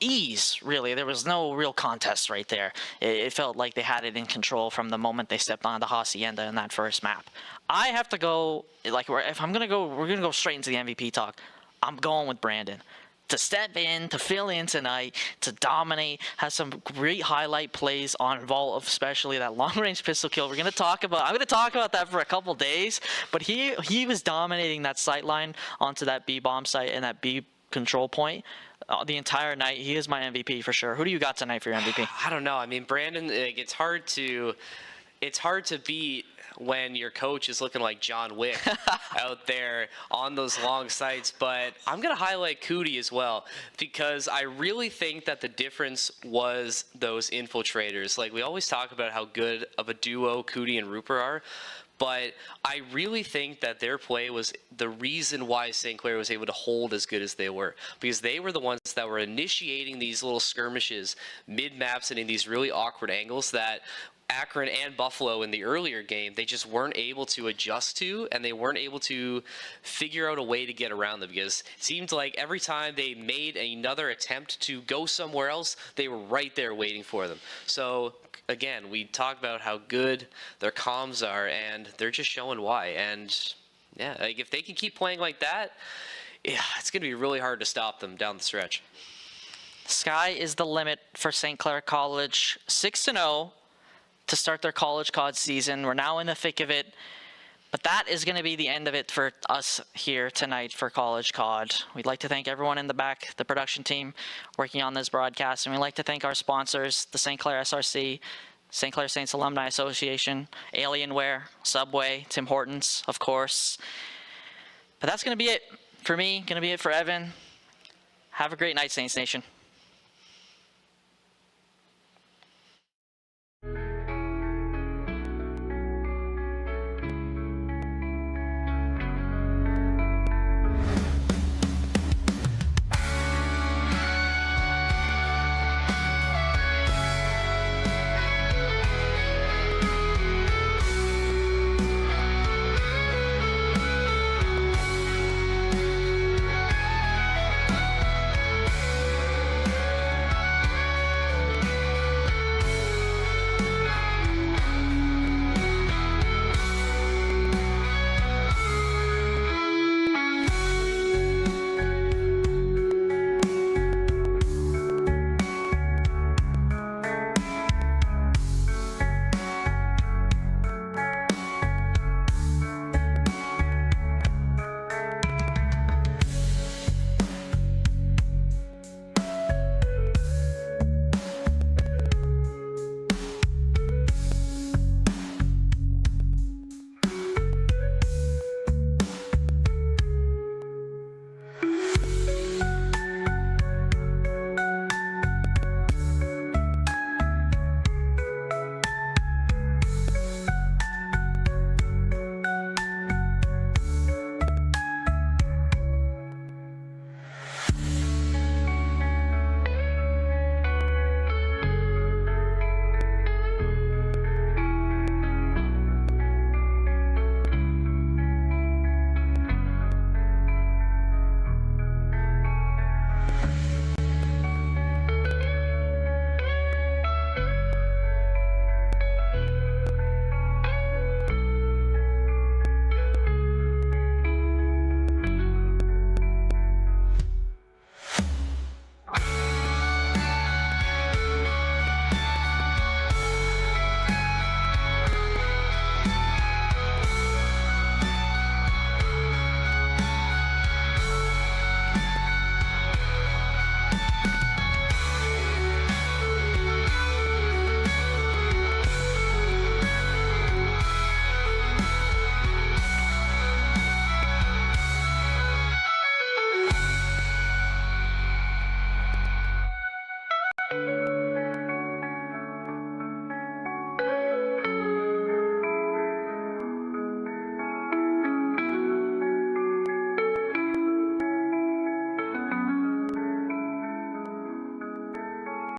Speaker 1: ease, really. There was no real contest right there. It felt like they had it in control from the moment they stepped on the Hacienda in that first map. I have to go, like, if I'm gonna go, we're gonna go straight into the MVP talk. I'm going with Brandon. To step in, to fill in tonight, to dominate, has some great highlight plays on Vault, especially that long-range pistol kill. I'm going to talk about that for a couple days, but he was dominating that sight line onto that B bomb site and that B control point the entire night. He is my MVP for sure. Who do you got tonight for your MVP?
Speaker 2: I don't know. I mean, Brandon, it's hard to beat when your coach is looking like John Wick out there on those long sights. But I'm going to highlight CoD as well, because I really think that the difference was those infiltrators. Like, we always talk about how good of a duo CoD and Rupert are, but I really think that their play was the reason why St. Clair was able to hold as good as they were, because they were the ones that were initiating these little skirmishes mid-maps and in these really awkward angles that Akron and Buffalo in the earlier game, they just weren't able to adjust to, and they weren't able to figure out a way to get around them, because it seemed like every time they made another attempt to go somewhere else, they were right there waiting for them. So again, we talk about how good their comms are, and they're just showing why. And yeah, like, if they can keep playing like that, yeah, it's going to be really hard to stop them down the stretch.
Speaker 1: Sky is the limit for St. Clair College. 6-0 to start their CollegeCoD season. We're now in the thick of it, but that is going to be the end of it for us here tonight for CollegeCoD. We'd like to thank everyone in the back, the production team working on this broadcast, and we'd like to thank our sponsors, the St. Clair SRC, St. Clair Saints Alumni Association, Alienware, Subway, Tim Hortons, of course. But that's going to be it for me, going to be it for Evan. Have a great night, Saints Nation.